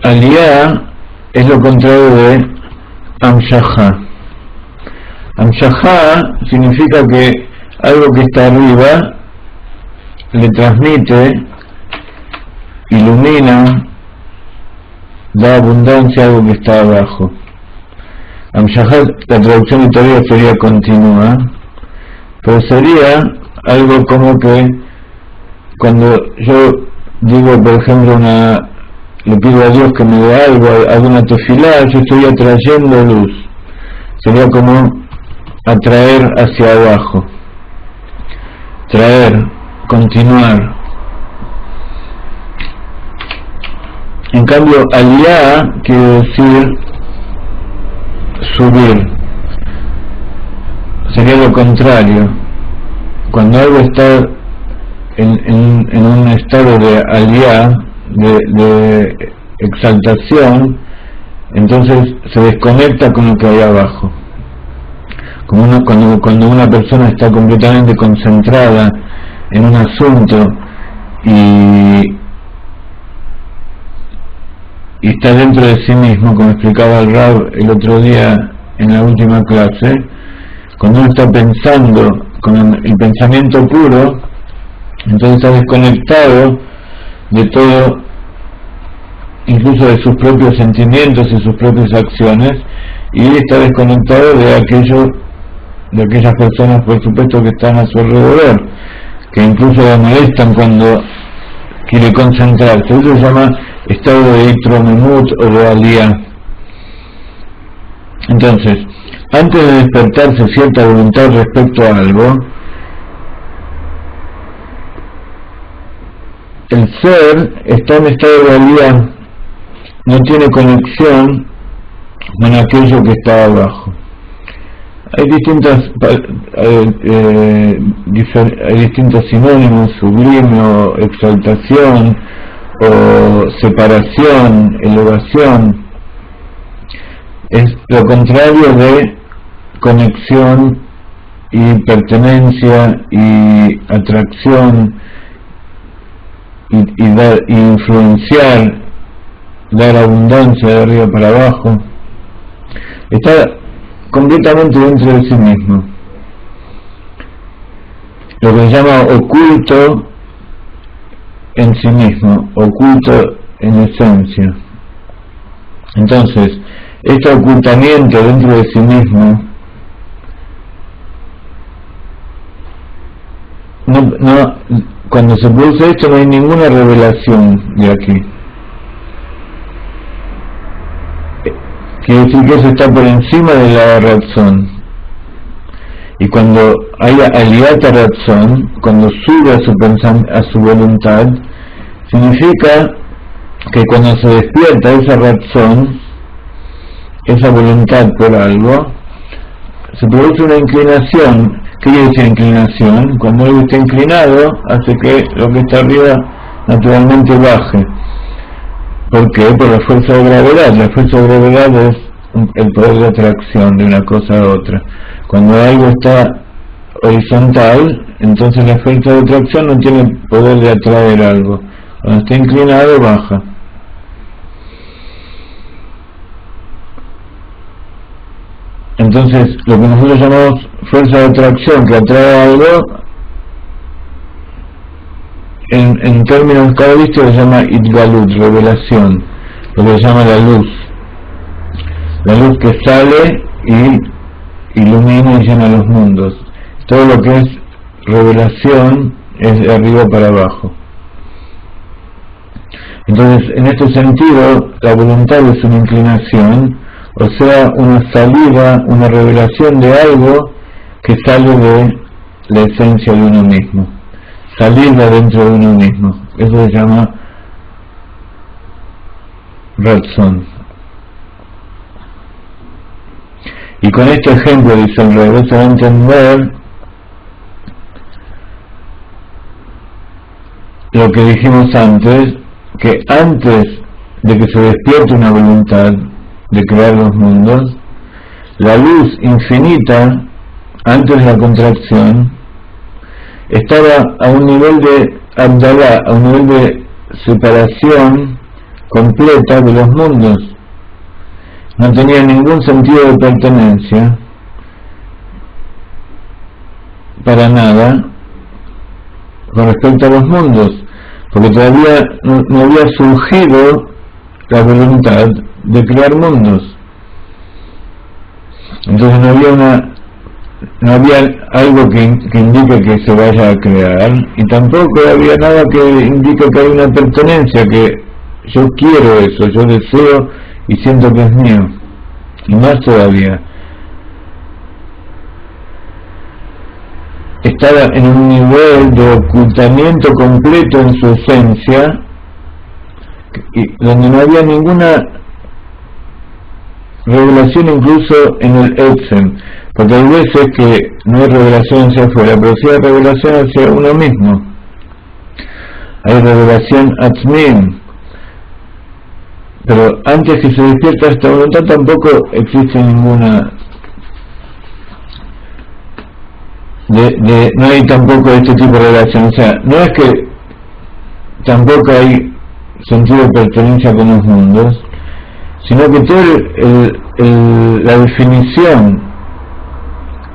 Aliyah es lo contrario de Amshahá. Amshahá significa que algo que está arriba le transmite, ilumina, da abundancia a algo que está abajo. Amshahá, la traducción literal sería continua, pero sería algo como que cuando yo digo, por ejemplo, le pido a Dios que me dé algo, alguna tefilá, yo estoy atrayendo luz. sería como atraer hacia abajo, traer, continuar. En cambio, aliyá quiere decir subir, sería lo contrario. Cuando algo está en un estado de aliyá, de exaltación, entonces se desconecta con lo que hay abajo. Como cuando una persona está completamente concentrada en un asunto y está dentro de sí mismo, como explicaba el Rab el otro día en la última clase, cuando uno está pensando con el pensamiento puro, entonces está desconectado de todo, incluso de sus propios sentimientos y sus propias acciones, y está desconectado de aquellas personas, por supuesto, que están a su alrededor, que incluso le molestan cuando quiere concentrarse. Eso se llama estado de Itromemut o de aliyá. Entonces, antes de despertarse cierta voluntad respecto a algo, el ser está en estado de aliyá, no tiene conexión con aquello que está abajo. Hay distintos sinónimos: sublime o exaltación, o separación, elevación. Es lo contrario de conexión y pertenencia y atracción y influenciar, dar abundancia de arriba para abajo. Está completamente dentro de sí mismo, lo que se llama oculto en sí mismo, oculto en esencia. Entonces, este ocultamiento dentro de sí mismo cuando se produce esto no hay ninguna revelación de aquí. Quiere decir que eso está por encima de la razón. Y cuando hay aliyata razón, cuando sube a su voluntad, significa que cuando se despierta esa razón, esa voluntad por algo, se produce una inclinación. ¿Qué quiere decir inclinación? Cuando algo está inclinado, hace que lo que está arriba naturalmente baje. ¿Por qué? Por la fuerza de gravedad. La fuerza de gravedad es el poder de atracción de una cosa a otra. Cuando algo está horizontal, entonces la fuerza de atracción no tiene poder de atraer algo. Cuando está inclinado, baja. Entonces, lo que nosotros llamamos fuerza de atracción que atrae algo, en términos cabalísticos se llama Itgalut, revelación, lo que se llama la luz que sale y ilumina y llena los mundos. Todo lo que es revelación es de arriba para abajo. Entonces, en este sentido, la voluntad es una inclinación, o sea, una salida, una revelación de algo que sale de la esencia de uno mismo, salir de adentro de uno mismo. Eso se llama Ratzon. Y con este ejemplo, dice el Rebbe, se va a entender lo que dijimos antes, que antes de que se despierte una voluntad de crear los mundos, la luz infinita, antes de la contracción, estaba a un nivel de Abdalá, a un nivel de separación completa de los mundos. No tenía ningún sentido de pertenencia para nada con respecto a los mundos, porque todavía no había surgido la voluntad de crear mundos. Entonces no había algo que indique que se vaya a crear, y tampoco había nada que indique que hay una pertenencia, que yo quiero eso, yo deseo y siento que es mío. Y más todavía, estaba en un nivel de ocultamiento completo en su esencia, y donde no había ninguna revelación incluso en el Etzem, porque hay veces que no hay revelación hacia afuera, pero sí hay revelación hacia uno mismo. Hay revelación Atzmin, pero antes que se despierta esta voluntad tampoco existe ninguna no hay tampoco este tipo de relación. O sea, no es que tampoco hay sentido de pertenencia con los mundos, sino que todo la definición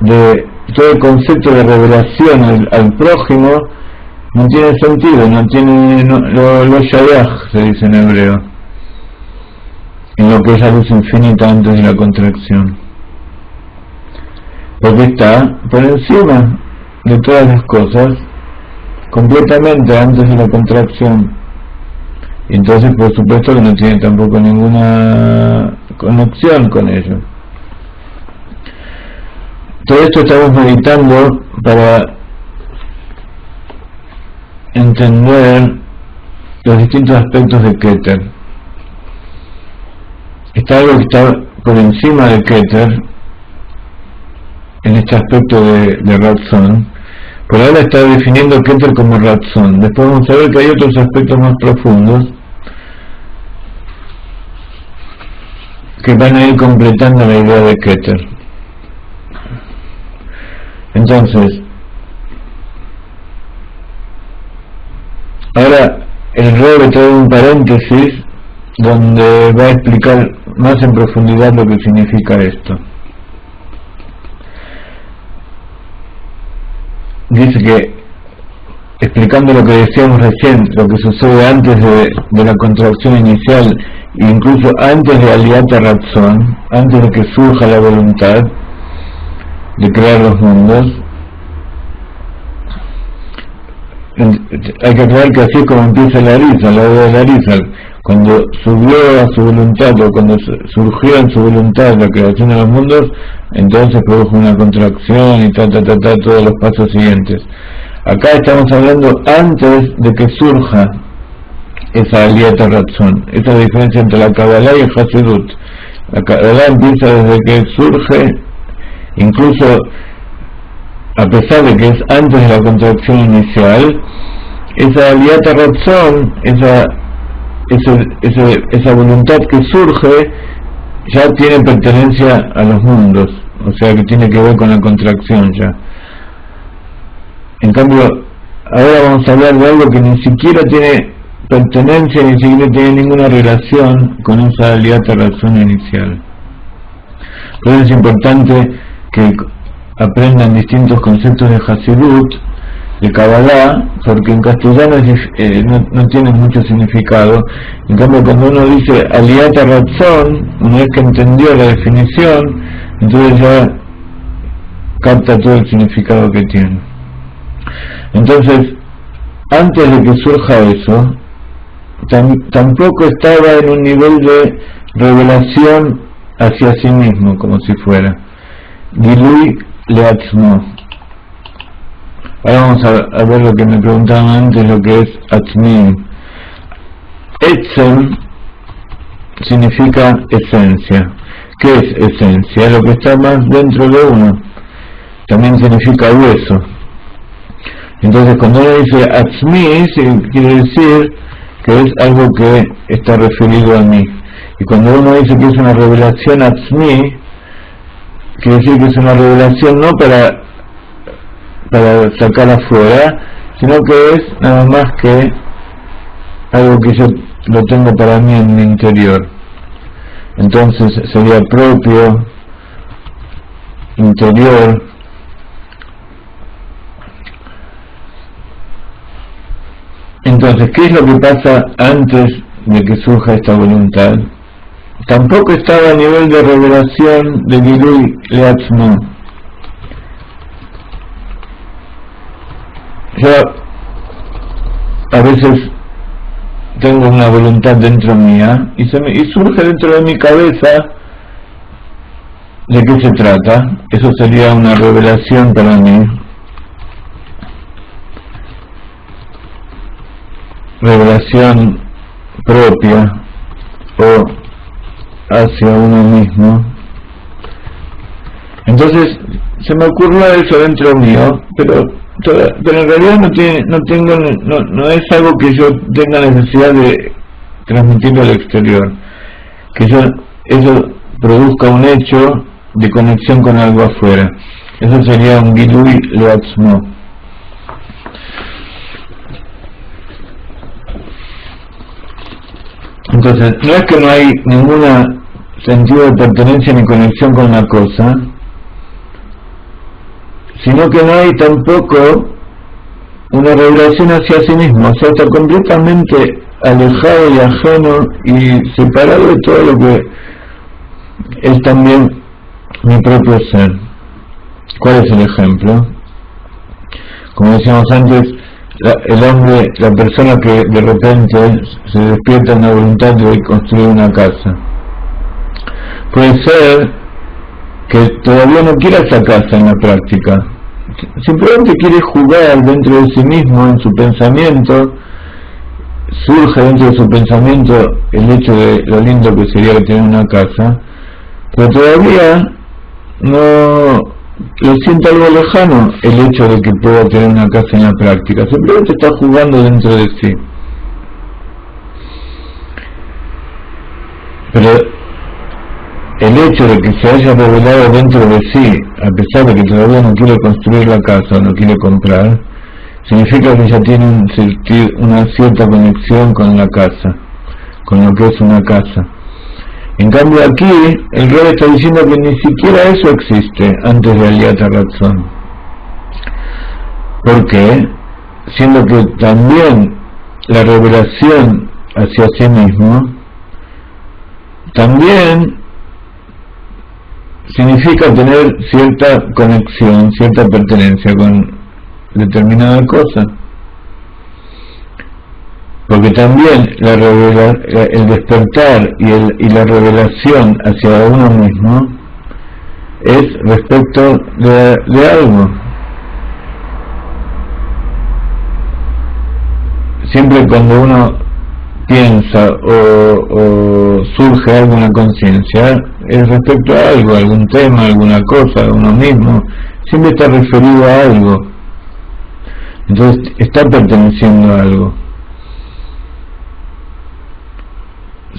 de todo el concepto de revelación al prójimo no tiene sentido, no tiene lo shayach, se dice en hebreo, en lo que es la luz infinita antes de la contracción, porque está por encima de todas las cosas, completamente antes de la contracción. Entonces, por supuesto que no tiene tampoco ninguna conexión con ello. Todo esto estamos meditando para entender los distintos aspectos de Keter. Está algo que está por encima de Keter en este aspecto de Ratzon. Por ahora está definiendo Keter como Ratzon. Después vamos a ver que hay otros aspectos más profundos que van a ir completando la idea de Keter. Entonces, ahora el Rebbe trae un paréntesis donde va a explicar más en profundidad lo que significa esto. Dice que, explicando lo que decíamos recién, lo que sucede antes de la contracción inicial, incluso antes de Aliyat Ratzon, antes de que surja la voluntad de crear los mundos, hay que aclarar que así es como empieza la Arizal, la obra de la Arizal. Cuando subió a su voluntad, o cuando surgió en su voluntad la creación de los mundos, entonces produjo una contracción y todos los pasos siguientes. Acá estamos hablando antes de que surja esa Aliyat Ratzon. Esa es la diferencia entre la Kabbalah y el Hasidut. La Kabbalah empieza desde que surge, incluso a pesar de que es antes de la contracción inicial. Esa Aliyat Ratzon, esa voluntad que surge, ya tiene pertenencia a los mundos, o sea que tiene que ver con la contracción ya. En cambio, ahora vamos a hablar de algo que ni siquiera tiene pertenencia, ni siquiera tiene ninguna relación con esa Aliyat Ratzon inicial. Por eso es importante que aprendan distintos conceptos de Hasidut, de Kabbalah, porque en castellano no tiene mucho significado. En cambio, cuando uno dice Aliyat Ratzon, una vez que entendió la definición, entonces ya capta todo el significado que tiene. Entonces, antes de que surja eso, tampoco estaba en un nivel de revelación hacia sí mismo, como si fuera Gilui Leatzmo. Ahora vamos a ver lo que me preguntaban antes, lo que es Atzmin. Etzem significa esencia. ¿Qué es esencia? Lo que está más dentro de uno. También significa hueso. Entonces, cuando uno dice Atzmi, quiere decir que es algo que está referido a mí. Y cuando uno dice que es una revelación Atzmi, quiere decir que es una revelación no para sacar afuera, sino que es nada más que algo que yo lo tengo para mí en mi interior. Entonces sería propio, interior. Entonces, ¿qué es lo que pasa antes de que surja esta voluntad? Tampoco estaba a nivel de revelación de Gilui Leatzmo. Yo a veces tengo una voluntad dentro mía y surge dentro de mi cabeza de qué se trata. Eso sería una revelación para mí. revelación propia o hacia uno mismo. Entonces se me ocurrió eso dentro mío, pero en realidad no es algo que yo tenga necesidad de transmitirlo al exterior, que eso produzca un hecho de conexión con algo afuera. Eso sería un Gilui Leatzmo. Entonces, no es que no hay ningún sentido de pertenencia ni conexión con la cosa, sino que no hay tampoco una revelación hacia sí mismo, o sea, está completamente alejado y ajeno y separado de todo lo que es también mi propio ser. ¿Cuál es el ejemplo? Como decíamos antes, el hombre, la persona que de repente se despierta en la voluntad de construir una casa, puede ser que todavía no quiera esa casa en la práctica, simplemente quiere jugar dentro de sí mismo, en su pensamiento, surge dentro de su pensamiento el hecho de lo lindo que sería tener una casa, pero todavía no lo siente algo lejano el hecho de que pueda tener una casa en la práctica, simplemente está jugando dentro de sí. Pero el hecho de que se haya revelado dentro de sí, a pesar de que todavía no quiere construir la casa o no quiere comprar, significa que ya tiene una cierta conexión con la casa, con lo que es una casa. En cambio aquí, el Rebbe está diciendo que ni siquiera eso existe antes de Aliyat HaRatzon. ¿Por qué? Siendo que también la revelación hacia sí mismo también significa tener cierta conexión, cierta pertenencia con determinada cosa. Porque también el despertar y la revelación hacia uno mismo es respecto de algo. Siempre cuando uno piensa o surge alguna conciencia, es respecto a algo, algún tema, alguna cosa, a uno mismo, siempre está referido a algo. Entonces está perteneciendo a algo.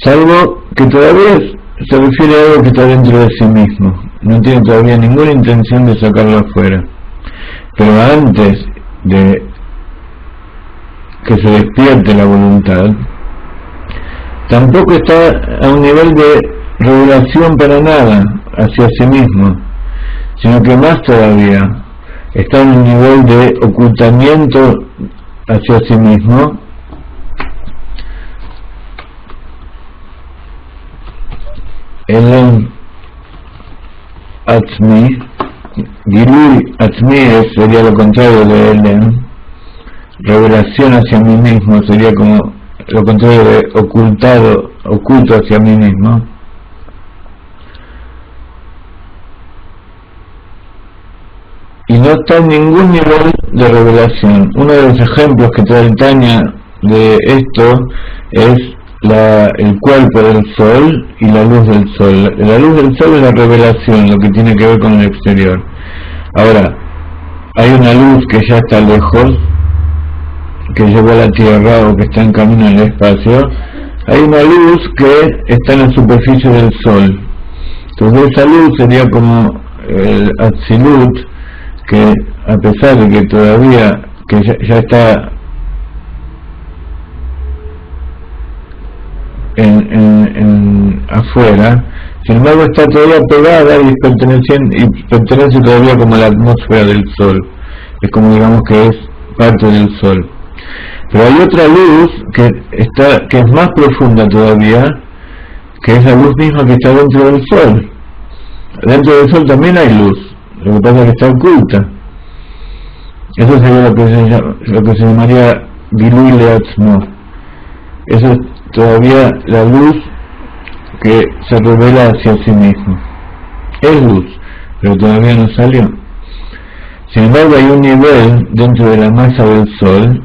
Salvo que todavía se refiere a algo que está dentro de sí mismo, no tiene todavía ninguna intención de sacarlo afuera. Pero antes de que se despierte la voluntad, tampoco está a un nivel de revelación para nada hacia sí mismo, sino que más todavía está en un nivel de ocultamiento hacia sí mismo, Elem Atzmi. Gilui Atzmi sería lo contrario de Elem. Revelación hacia mí mismo sería como lo contrario de oculto hacia mí mismo. Y no está en ningún nivel de revelación. Uno de los ejemplos que trae el Tanya de esto es el cuerpo del sol y la luz del sol. La luz del sol es la revelación, lo que tiene que ver con el exterior. Ahora, hay una luz que ya está lejos, que llegó a la Tierra o que está en camino en el espacio. Hay una luz que está en la superficie del sol. Entonces esa luz sería como el Atzilut, que a pesar de que todavía que ya está afuera, sin embargo está todavía pegada y pertenece todavía como a la atmósfera del sol, es como digamos que es parte del sol. Pero hay otra luz que es más profunda todavía, que es la luz misma que está dentro del sol. Dentro del sol también hay luz, lo que pasa es que está oculta. Eso sería lo que se llamaría Gilui Leatzmo. Eso es todavía la luz que se revela hacia sí mismo. Es luz, pero todavía no salió. Sin embargo, hay un nivel dentro de la masa del sol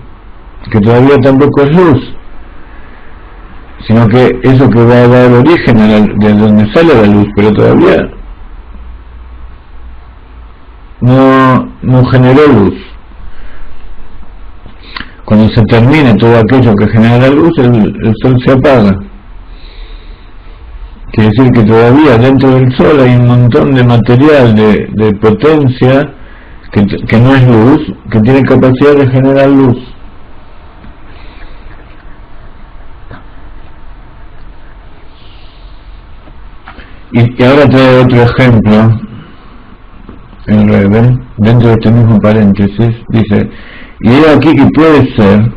que todavía tampoco es luz, sino que eso que va a dar origen de donde sale la luz, pero todavía no generó luz. Cuando se termine todo aquello que genera la luz, el sol se apaga. Quiere decir que todavía dentro del sol hay un montón de material de potencia que no es luz, que tiene capacidad de generar luz. Y ahora trae otro ejemplo, el Rebbe, dentro de este mismo paréntesis, dice, y es aquí que puede ser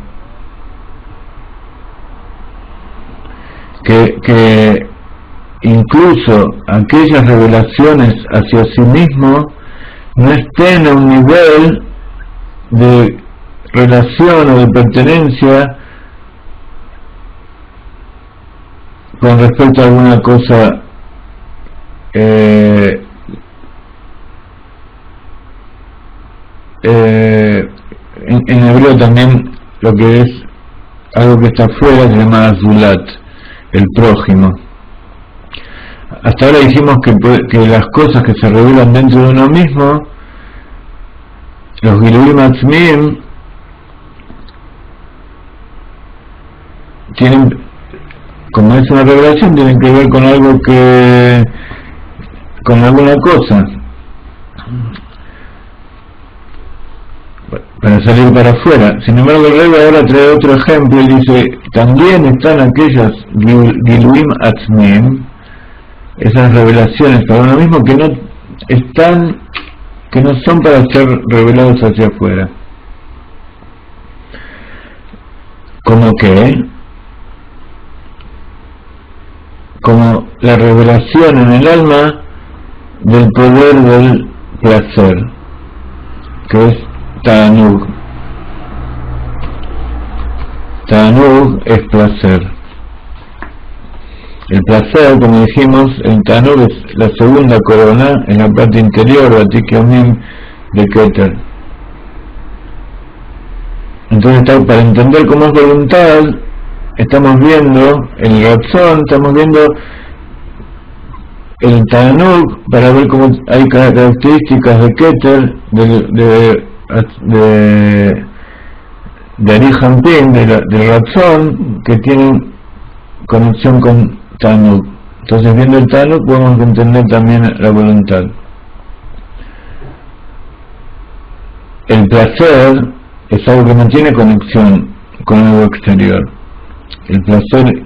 que incluso aquellas revelaciones hacia sí mismo no estén a un nivel de relación o de pertenencia con respecto a alguna cosa en hebreo también lo que es algo que está afuera se llama azulat, el prójimo. Hasta ahora dijimos que las cosas que se revelan dentro de uno mismo, los Giluim Atzmim, tienen, como es una revelación, tienen que ver con algo con alguna cosa, para salir para afuera. Sin embargo, el Rebbe ahora trae otro ejemplo y dice, también están aquellas Giluim Atzmim, esas revelaciones para uno mismo que no son para ser revelados hacia afuera. ¿Cómo qué? Como la revelación en el alma del poder del placer, que es Ta'anug. Ta'anug es placer. El placer, como dijimos, el Ta'anug es la segunda corona en la parte interior, Batik Yomim, de Keter. Entonces, para entender cómo es voluntad, estamos viendo el Ratzon, estamos viendo el Ta'anug, para ver cómo hay características de Keter, de Ari Hampin, del Ratzon, que tienen conexión con Ta'anug. Entonces, viendo el Ta'anug podemos entender también la voluntad. El placer es algo que no tiene conexión con algo exterior. El placer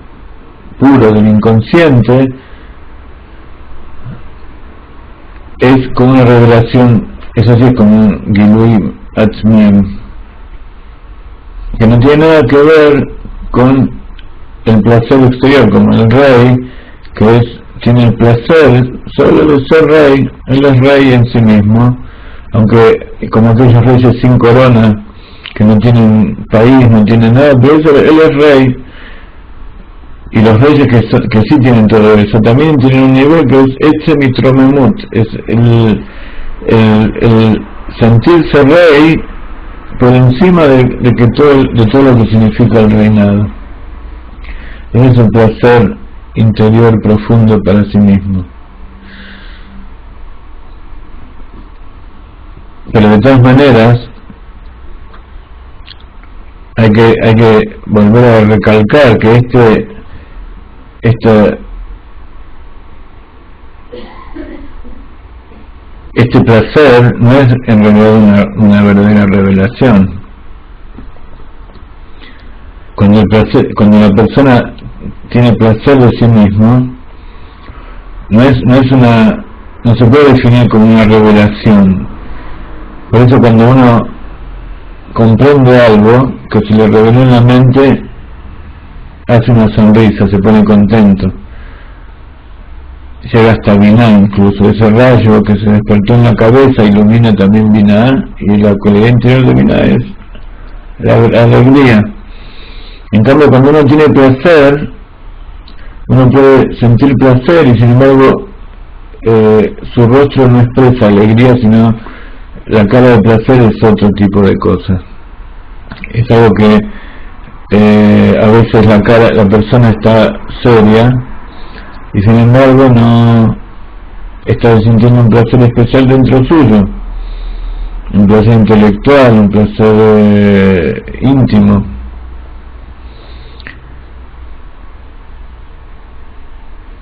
puro del inconsciente es como una revelación, es así, como un Gilui Atzmim, que no tiene nada que ver con el placer exterior, como el rey, que tiene el placer solo de ser rey. Él es rey en sí mismo, aunque como aquellos reyes sin corona, que no tienen país, no tienen nada, pero él es rey. Y los reyes que sí tienen todo eso, también tienen un nivel que es Etze Mitromemut, es el sentirse rey por encima de todo lo que significa el reinado. Es un placer interior profundo para sí mismo. Pero de todas maneras hay que volver a recalcar que este placer no es en realidad una verdadera revelación. Cuando la persona tiene placer de sí mismo, no se puede definir como una revelación. Por eso cuando uno comprende algo que se le reveló en la mente, hace una sonrisa, se pone contento, llega hasta Binah, incluso ese rayo que se despertó en la cabeza ilumina también Binah, y la cualidad interior de Binah es la alegría. En cambio, cuando uno tiene placer, uno puede sentir placer y sin embargo su rostro no expresa alegría, sino la cara de placer es otro tipo de cosa. Es algo que a veces la persona está seria y sin embargo no está sintiendo un placer especial dentro suyo, un placer intelectual, un placer íntimo.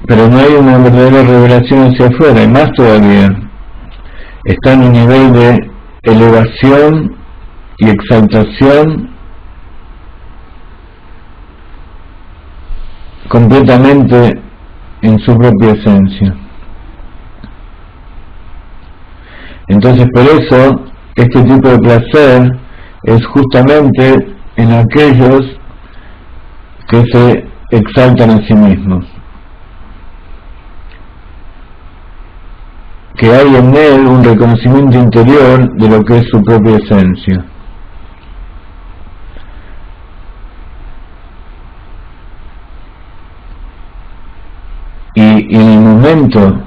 Pero no hay una verdadera revelación hacia afuera, y más todavía, está en un nivel de elevación y exaltación completamente en su propia esencia. Entonces, por eso, este tipo de placer es justamente en aquellos que se exaltan a sí mismos, que hay en él un reconocimiento interior de lo que es su propia esencia. Y en el momento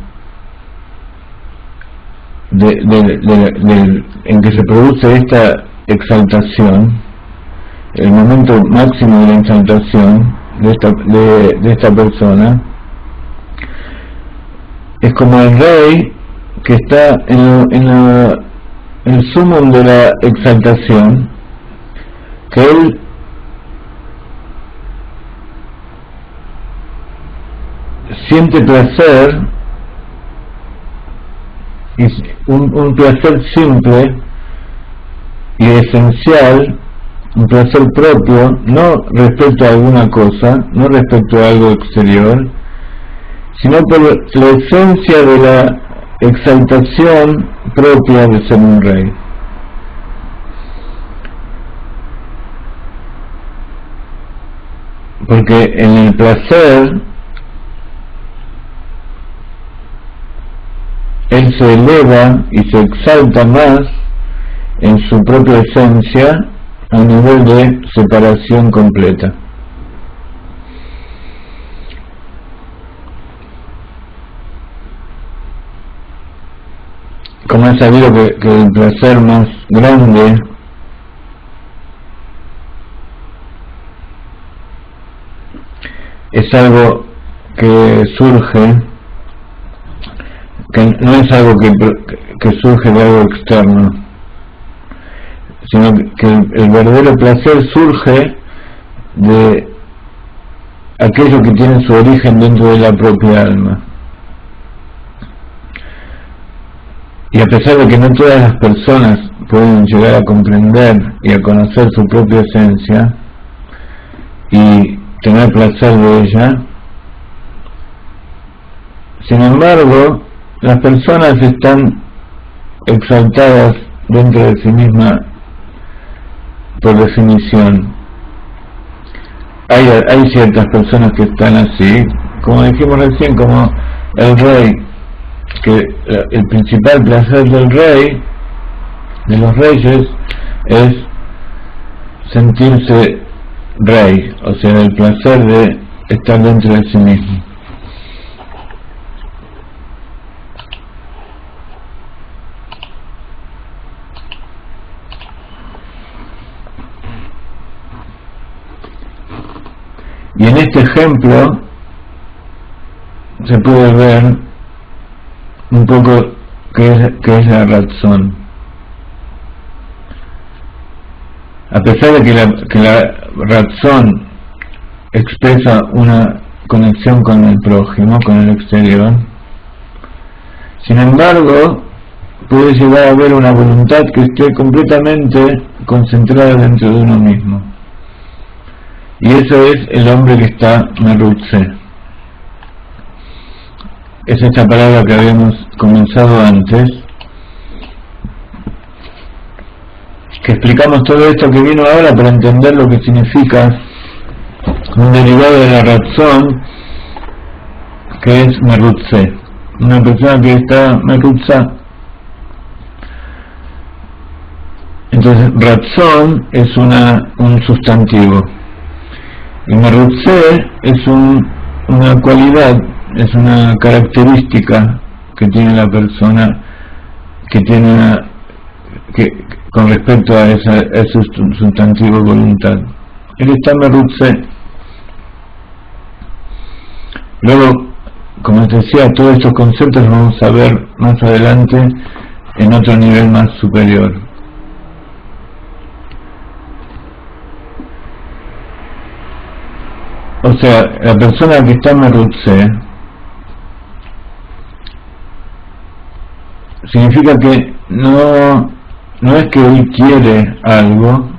en que se produce esta exaltación, el momento máximo de la exaltación de esta persona, es como el rey que está en el sumum de la exaltación, que él siente placer, y un placer simple y esencial, un placer propio, no respecto a alguna cosa, no respecto a algo exterior, sino por la esencia de la exaltación propia de ser un rey. Porque en el placer él se eleva y se exalta más en su propia esencia a nivel de separación completa. Como es sabido que el placer más grande es algo que surge, que no es algo que surge de algo externo, sino que el verdadero placer surge de aquello que tiene su origen dentro de la propia alma. Y a pesar de que no todas las personas pueden llegar a comprender y a conocer su propia esencia y tener placer de ella, sin embargo, las personas están exaltadas dentro de sí mismas por definición. Hay ciertas personas que están así, como dijimos recién, como el rey, que el principal placer del rey, de los reyes, es sentirse rey, o sea, el placer de estar dentro de sí mismo. Y en este ejemplo se puede ver un poco qué es la razón. A pesar de que la razón expresa una conexión con el prójimo, con el exterior, sin embargo puede llegar a haber una voluntad que esté completamente concentrada dentro de uno mismo. Y eso es el hombre que está merutze. Es esta palabra que habíamos comenzado antes, que explicamos todo esto que vino ahora para entender lo que significa un derivado de la razón, que es merutze. Una persona que está merutza. Entonces, razón es un sustantivo. Y merutze es una cualidad, es una característica que tiene la persona, que tiene con respecto a ese sustantivo voluntad. él está merutze. Luego, como te decía, todos estos conceptos los vamos a ver más adelante en otro nivel más superior. O sea, la persona que está merutze significa que no es que él quiere algo,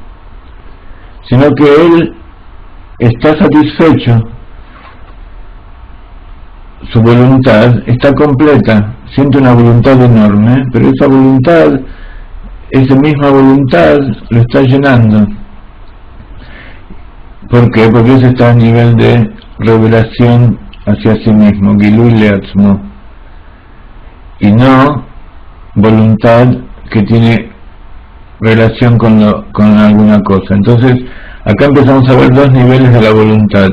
sino que él está satisfecho, su voluntad está completa, siente una voluntad enorme, pero esa voluntad, esa misma voluntad lo está llenando. ¿Por qué? Porque eso está a nivel de revelación hacia sí mismo, Gilui Leatzmo, y no voluntad que tiene relación con alguna cosa. Entonces, acá empezamos a ver dos niveles de la voluntad,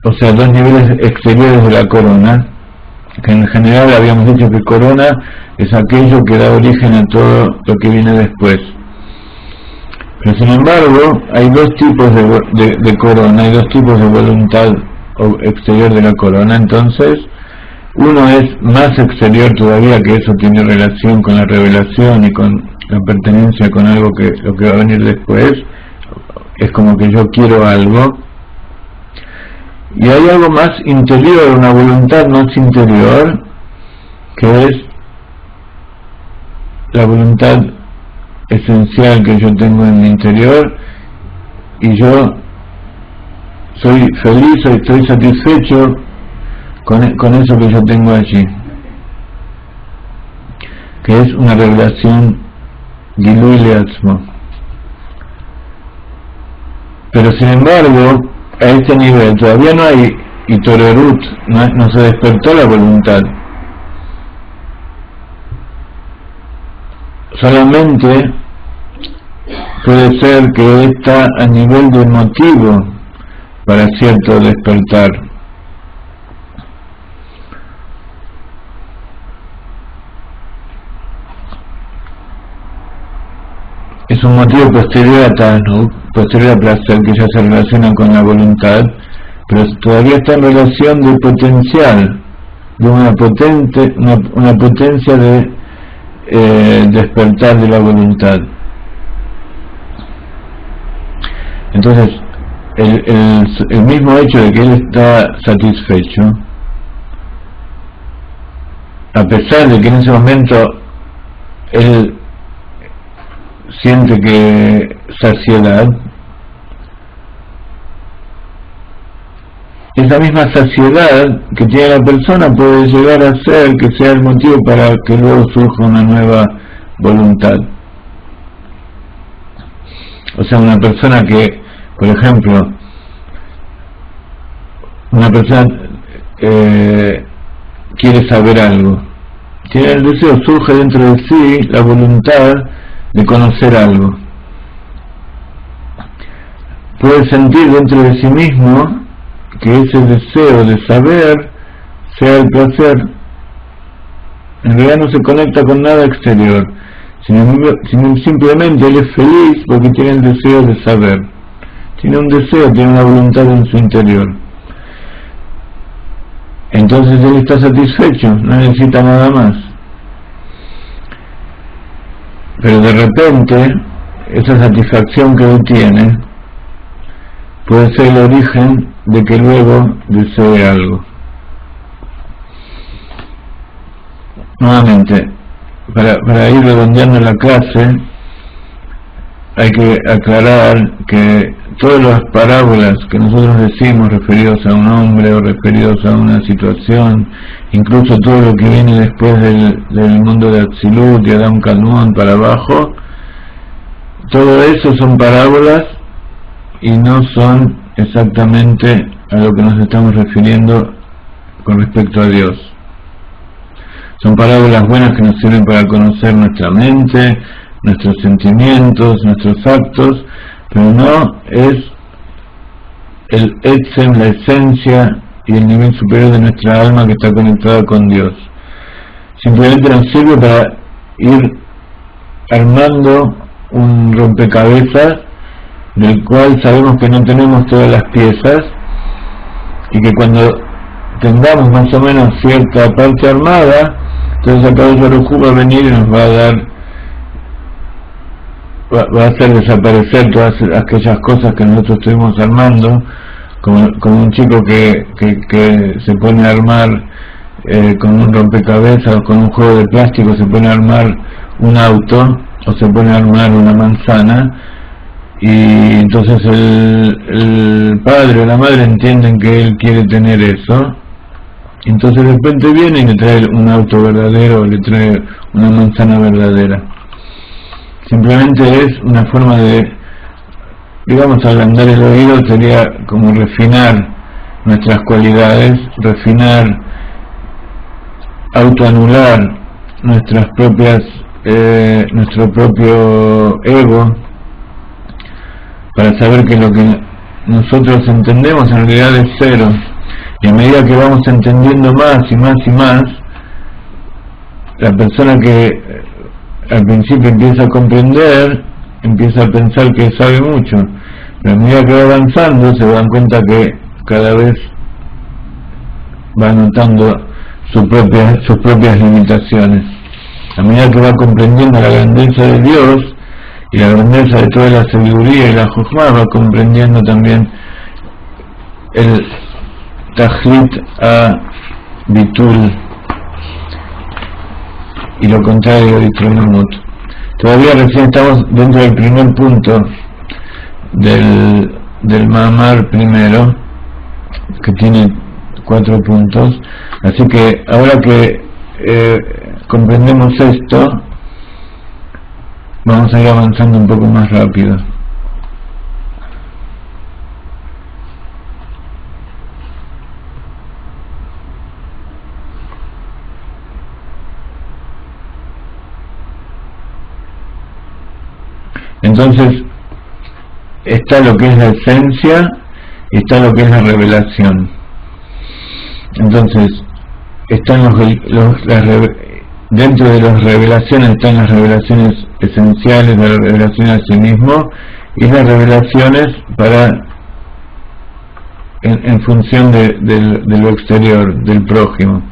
o sea, dos niveles exteriores de la corona, que en general habíamos dicho que corona es aquello que da origen a todo lo que viene después. Pero sin embargo, hay dos tipos de corona, hay dos tipos de voluntad exterior de la corona. Entonces, uno es más exterior todavía, que eso tiene relación con la revelación y con la pertenencia con algo lo que va a venir después. Es como que yo quiero algo. Y hay algo más interior, una voluntad más interior, que es la voluntad esencial que yo tengo en mi interior, y yo soy feliz, estoy satisfecho con eso que yo tengo allí, que es una revelación Gilui Leatzmo. Pero sin embargo, a este nivel todavía no hay Itorerut, no se despertó la voluntad. Solamente puede ser que está a nivel de motivo para cierto despertar. Es un motivo posterior a Tanuk, posterior a placer, que ya se relaciona con la voluntad, pero todavía está en relación de potencial, de una potencia de despertar de la voluntad. Entonces, el mismo hecho de que él está satisfecho, a pesar de que en ese momento él siente que saciedad, esa misma saciedad que tiene la persona puede llegar a ser que sea el motivo para que luego surja una nueva voluntad. O sea, una persona que, por ejemplo, una persona quiere saber algo, tiene el deseo, surge dentro de sí la voluntad de conocer algo, puede sentir dentro de sí mismo que ese deseo de saber sea el placer. En realidad no se conecta con nada exterior, sino simplemente él es feliz porque tiene el deseo de saber, tiene un deseo, tiene una voluntad en su interior. Entonces él está satisfecho, no necesita nada más. Pero de repente, esa satisfacción que él tiene puede ser el origen de que luego desee algo. Nuevamente, para ir redondeando la clase, hay que aclarar que todas las parábolas que nosotros decimos referidos a un hombre o referidos a una situación, incluso todo lo que viene después del mundo de Atzilut y Adam Kadmon para abajo, todo eso son parábolas y no son exactamente a lo que nos estamos refiriendo con respecto a Dios. Son parábolas buenas que nos sirven para conocer nuestra mente, nuestros sentimientos, nuestros actos, pero no es el etzem, la esencia y el nivel superior de nuestra alma que está conectada con Dios. Simplemente nos sirve para ir armando un rompecabezas del cual sabemos que no tenemos todas las piezas, y que cuando tengamos más o menos cierta parte armada, entonces Akadosh Baruj Hu va a venir y nos va a dar, va a hacer desaparecer todas aquellas cosas que nosotros estuvimos armando, como un chico que se pone a armar con un rompecabezas o con un juego de plástico, se pone a armar un auto o se pone a armar una manzana, y entonces el padre o la madre entienden que él quiere tener eso, entonces de repente viene y le trae un auto verdadero o le trae una manzana verdadera. Simplemente es una forma de, digamos, ablandar el oído, sería como refinar nuestras cualidades, refinar, autoanular nuestras propias, nuestro propio ego, para saber que lo que nosotros entendemos en realidad es cero, y a medida que vamos entendiendo más y más y más, la persona que al principio empieza a comprender, empieza a pensar que sabe mucho, pero a medida que va avanzando se dan cuenta que cada vez va notando sus propias limitaciones. A medida que va comprendiendo la grandeza de Dios y la grandeza de toda la sabiduría y la Jochma, va comprendiendo también el Tajlit a Bitul y lo contrario de Tronamut. Todavía recién estamos dentro del primer punto del Mahamar primero, que tiene 4 puntos, así que ahora que comprendemos esto, vamos a ir avanzando un poco más rápido. Entonces está lo que es la esencia y está lo que es la revelación. Entonces están dentro de las revelaciones están las revelaciones esenciales, la revelación a sí mismo, y las revelaciones en función de lo exterior, del prójimo.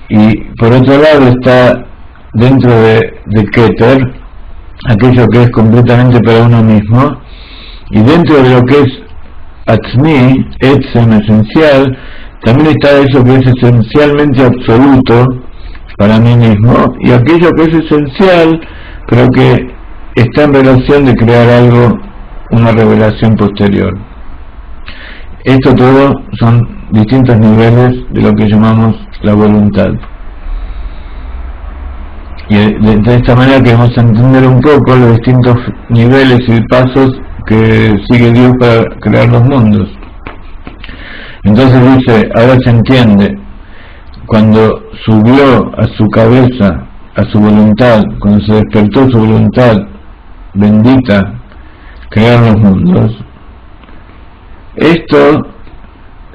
Y por otro lado está dentro de Keter, aquello que es completamente para uno mismo, y dentro de lo que es Atzmi, Etzem, esencial, también está eso que es esencialmente absoluto para mí mismo, y aquello que es esencial, pero que está en relación de crear algo, una revelación posterior. Esto todo son distintos niveles de lo que llamamos la voluntad. Y de esta manera queremos entender un poco los distintos niveles y pasos que sigue Dios para crear los mundos. Entonces dice, ahora se entiende, cuando subió a su cabeza, a su voluntad, cuando se despertó su voluntad bendita, crear los mundos, esto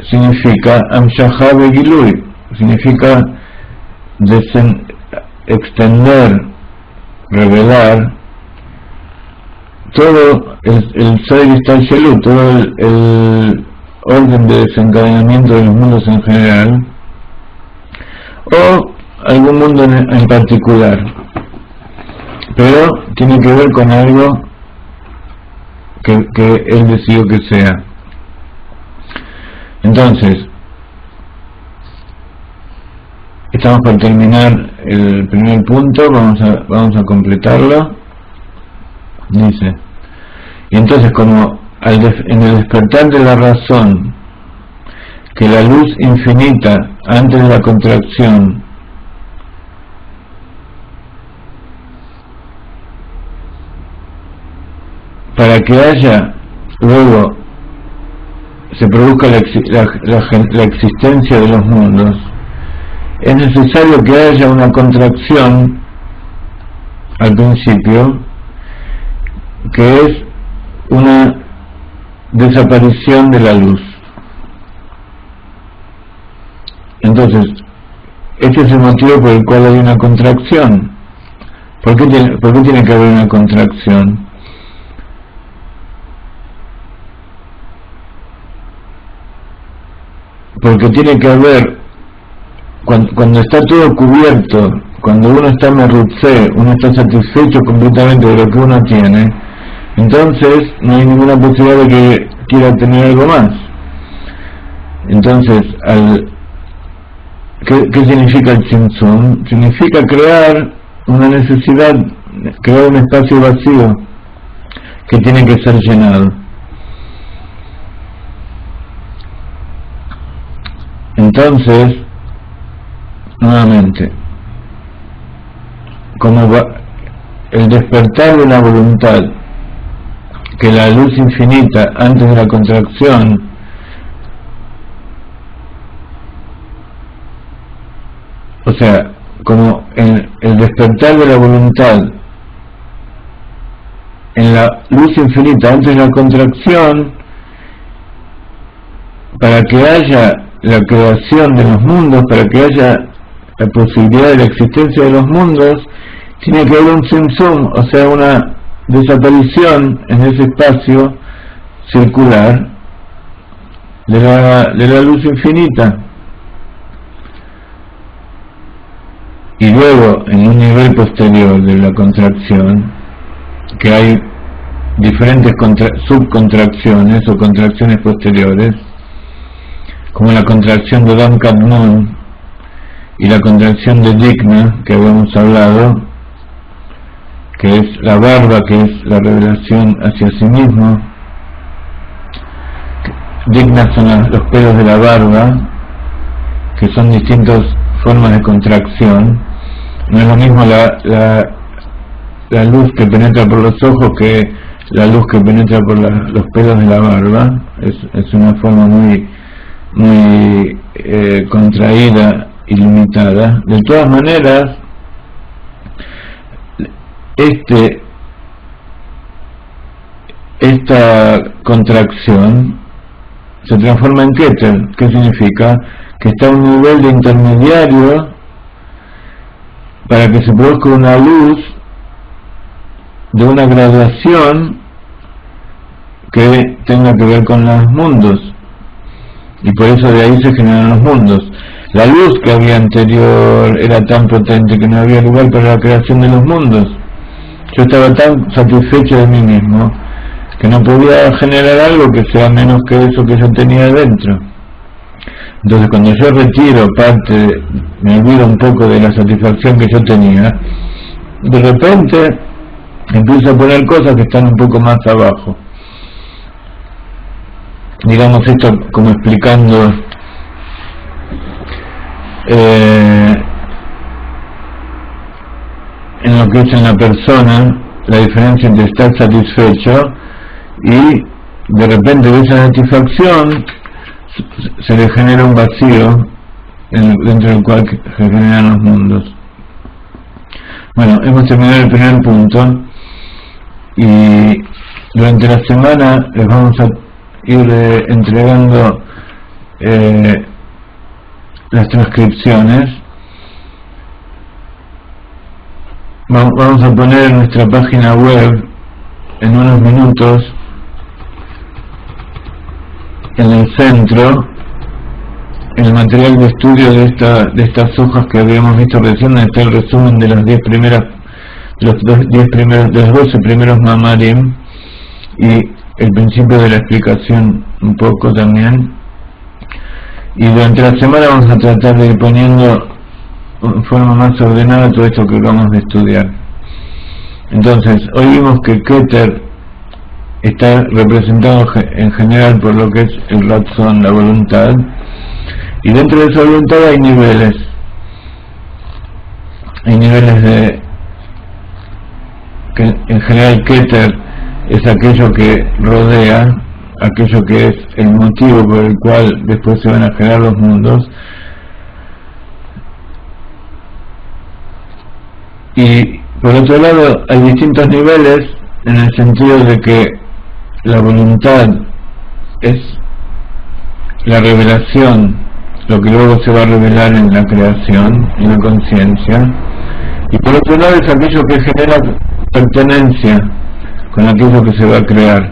significa Amshachá Begilui, significa extender, revelar todo el Seir Ishtalshelut, todo el orden de desencadenamiento de los mundos en general, o algún mundo en particular, pero tiene que ver con algo que él decidió que sea. Entonces, estamos por terminar el primer punto, vamos a completarlo. Dice, y entonces como en el despertar de la razón, que la luz infinita antes de la contracción para que haya luego se produzca la existencia de los mundos, es necesario que haya una contracción al principio, que es una desaparición de la luz. Entonces, este es el motivo por el cual hay una contracción. ¿Por qué tiene que haber una contracción? porque tiene que haber, cuando está todo cubierto, cuando uno está merutze, uno está satisfecho completamente de lo que uno tiene, entonces no hay ninguna posibilidad de que quiera tener algo más. Entonces, ¿qué significa el tzimtzum? Significa crear una necesidad, crear un espacio vacío que tiene que ser llenado. Entonces, nuevamente, como el despertar de la voluntad, que la luz infinita antes de la contracción o sea, como el despertar de la voluntad en la luz infinita antes de la contracción, para que haya la creación de los mundos, para que haya la posibilidad de la existencia de los mundos, tiene que haber un tzimtzum, o sea, una desaparición en ese espacio circular de la luz infinita. Y luego, en un nivel posterior de la contracción, que hay diferentes subcontracciones o contracciones posteriores, como la contracción de Dam Kadmon y la contracción de Digna, que habíamos hablado, que es la barba, que es la revelación hacia sí mismo. Digna son los pelos de la barba, que son distintas formas de contracción. No es lo mismo la luz que penetra por los ojos que la luz que penetra por los pelos de la barba. Es una forma muy contraída y limitada. De todas maneras, esta contracción se transforma en Keter. ¿Qué significa? Que está a un nivel de intermediario para que se produzca una luz de una graduación que tenga que ver con los mundos, y por eso de ahí se generan los mundos. La luz que había anterior era tan potente que no había lugar para la creación de los mundos. Yo estaba tan satisfecho de mí mismo que no podía generar algo que sea menos que eso que yo tenía dentro. Entonces, cuando yo retiro parte, me olvido un poco de la satisfacción que yo tenía, de repente empiezo a poner cosas que están un poco más abajo. Digamos esto como explicando en lo que es en la persona la diferencia entre estar satisfecho y de repente de esa satisfacción se le genera un vacío dentro del cual se generan los mundos. Bueno, hemos terminado el primer punto y durante la semana les vamos a ir entregando las transcripciones. Vamos a poner en nuestra página web en unos minutos, en el centro, el material de estudio de estas hojas que habíamos visto recién, donde está el resumen de las 10 primeras, de los 12 primeros mamarim y el principio de la explicación un poco también. Y durante la semana vamos a tratar de ir poniendo en forma más ordenada todo esto que acabamos de estudiar. Entonces, hoy vimos que Keter está representado en general por lo que es el razón, la voluntad, y dentro de esa voluntad hay niveles de que en general Keter es aquello que rodea, aquello que es el motivo por el cual después se van a generar los mundos, y por otro lado hay distintos niveles en el sentido de que la voluntad es la revelación, lo que luego se va a revelar en la creación, en la conciencia, y por otro lado es aquello que genera pertenencia con aquello que se va a crear.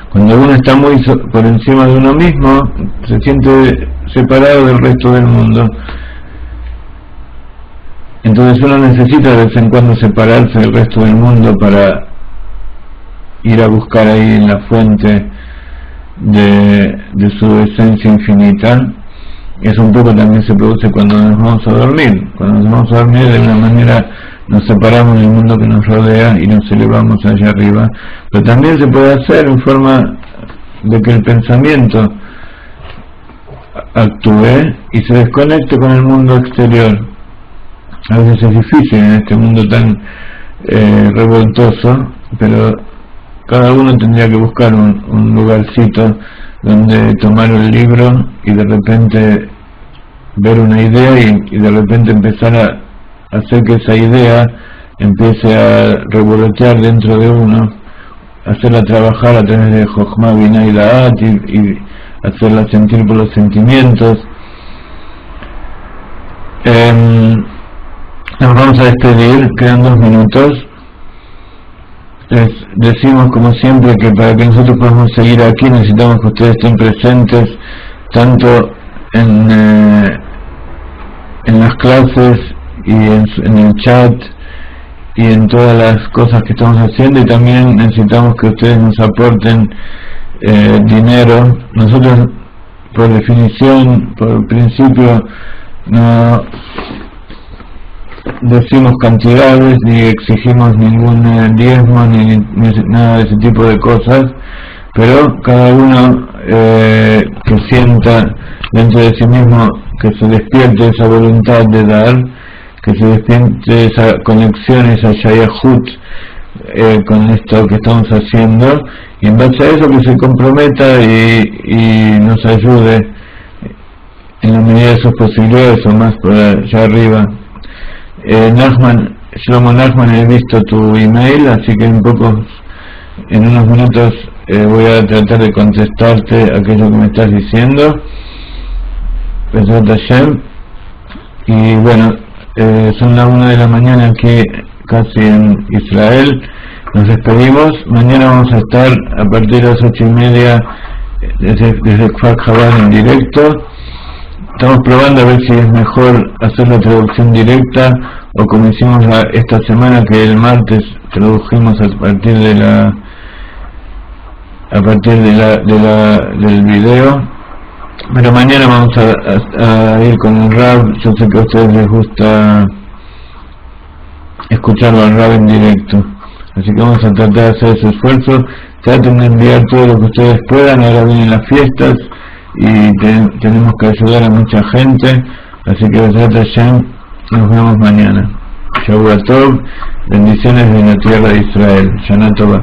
Cuando uno está muy por encima de uno mismo, se siente separado del resto del mundo. Entonces uno necesita de vez en cuando separarse del resto del mundo para ir a buscar ahí en la fuente de su esencia infinita. Eso un poco también se produce cuando nos vamos a dormir. Cuando nos vamos a dormir, de una manera nos separamos del mundo que nos rodea y nos elevamos allá arriba. Pero también se puede hacer en forma de que el pensamiento actúe y se desconecte con el mundo exterior. A veces es difícil en este mundo tan revoltoso, pero cada uno tendría que buscar un lugarcito donde tomar un libro y de repente ver una idea y de repente empezar a hacer que esa idea empiece a revolotear dentro de uno, hacerla trabajar a través de Jochma, Binah y Da'at y hacerla sentir por los sentimientos. Nos vamos a despedir, quedan 2 minutos. Les decimos como siempre que para que nosotros podamos seguir aquí necesitamos que ustedes estén presentes tanto en las clases y en el chat y en todas las cosas que estamos haciendo, y también necesitamos que ustedes nos aporten dinero. Nosotros por definición, por principio, no decimos cantidades ni exigimos ningún diezmo ni nada de ese tipo de cosas, pero cada uno que sienta dentro de sí mismo que se despierte esa voluntad de dar, que se despierte esa conexión, esa shayahut con esto que estamos haciendo, y en base a eso que se comprometa y nos ayude en la medida de sus posibilidades o más por allá arriba. Shlomo Nachman, he visto tu email, así que en unos minutos voy a tratar de contestarte aquello que me estás diciendo. Besat Hashem. Y bueno, son las 1 de la mañana aquí casi en Israel. Nos despedimos. Mañana vamos a estar a partir de las 8:30 desde Kfar Chabad en directo. Estamos probando a ver si es mejor hacer la traducción directa o como hicimos esta semana, que el martes tradujimos a partir del video. Pero mañana vamos a ir con el Rab. Yo sé que a ustedes les gusta escucharlo al Rab en directo, así que vamos a tratar de hacer ese esfuerzo. Traten de enviar todo lo que ustedes puedan. Ahora vienen las fiestas y tenemos que ayudar a mucha gente, así que Besat Hashem, nos vemos mañana. Shavua Tov, bendiciones de la tierra de Israel. Shana Tova.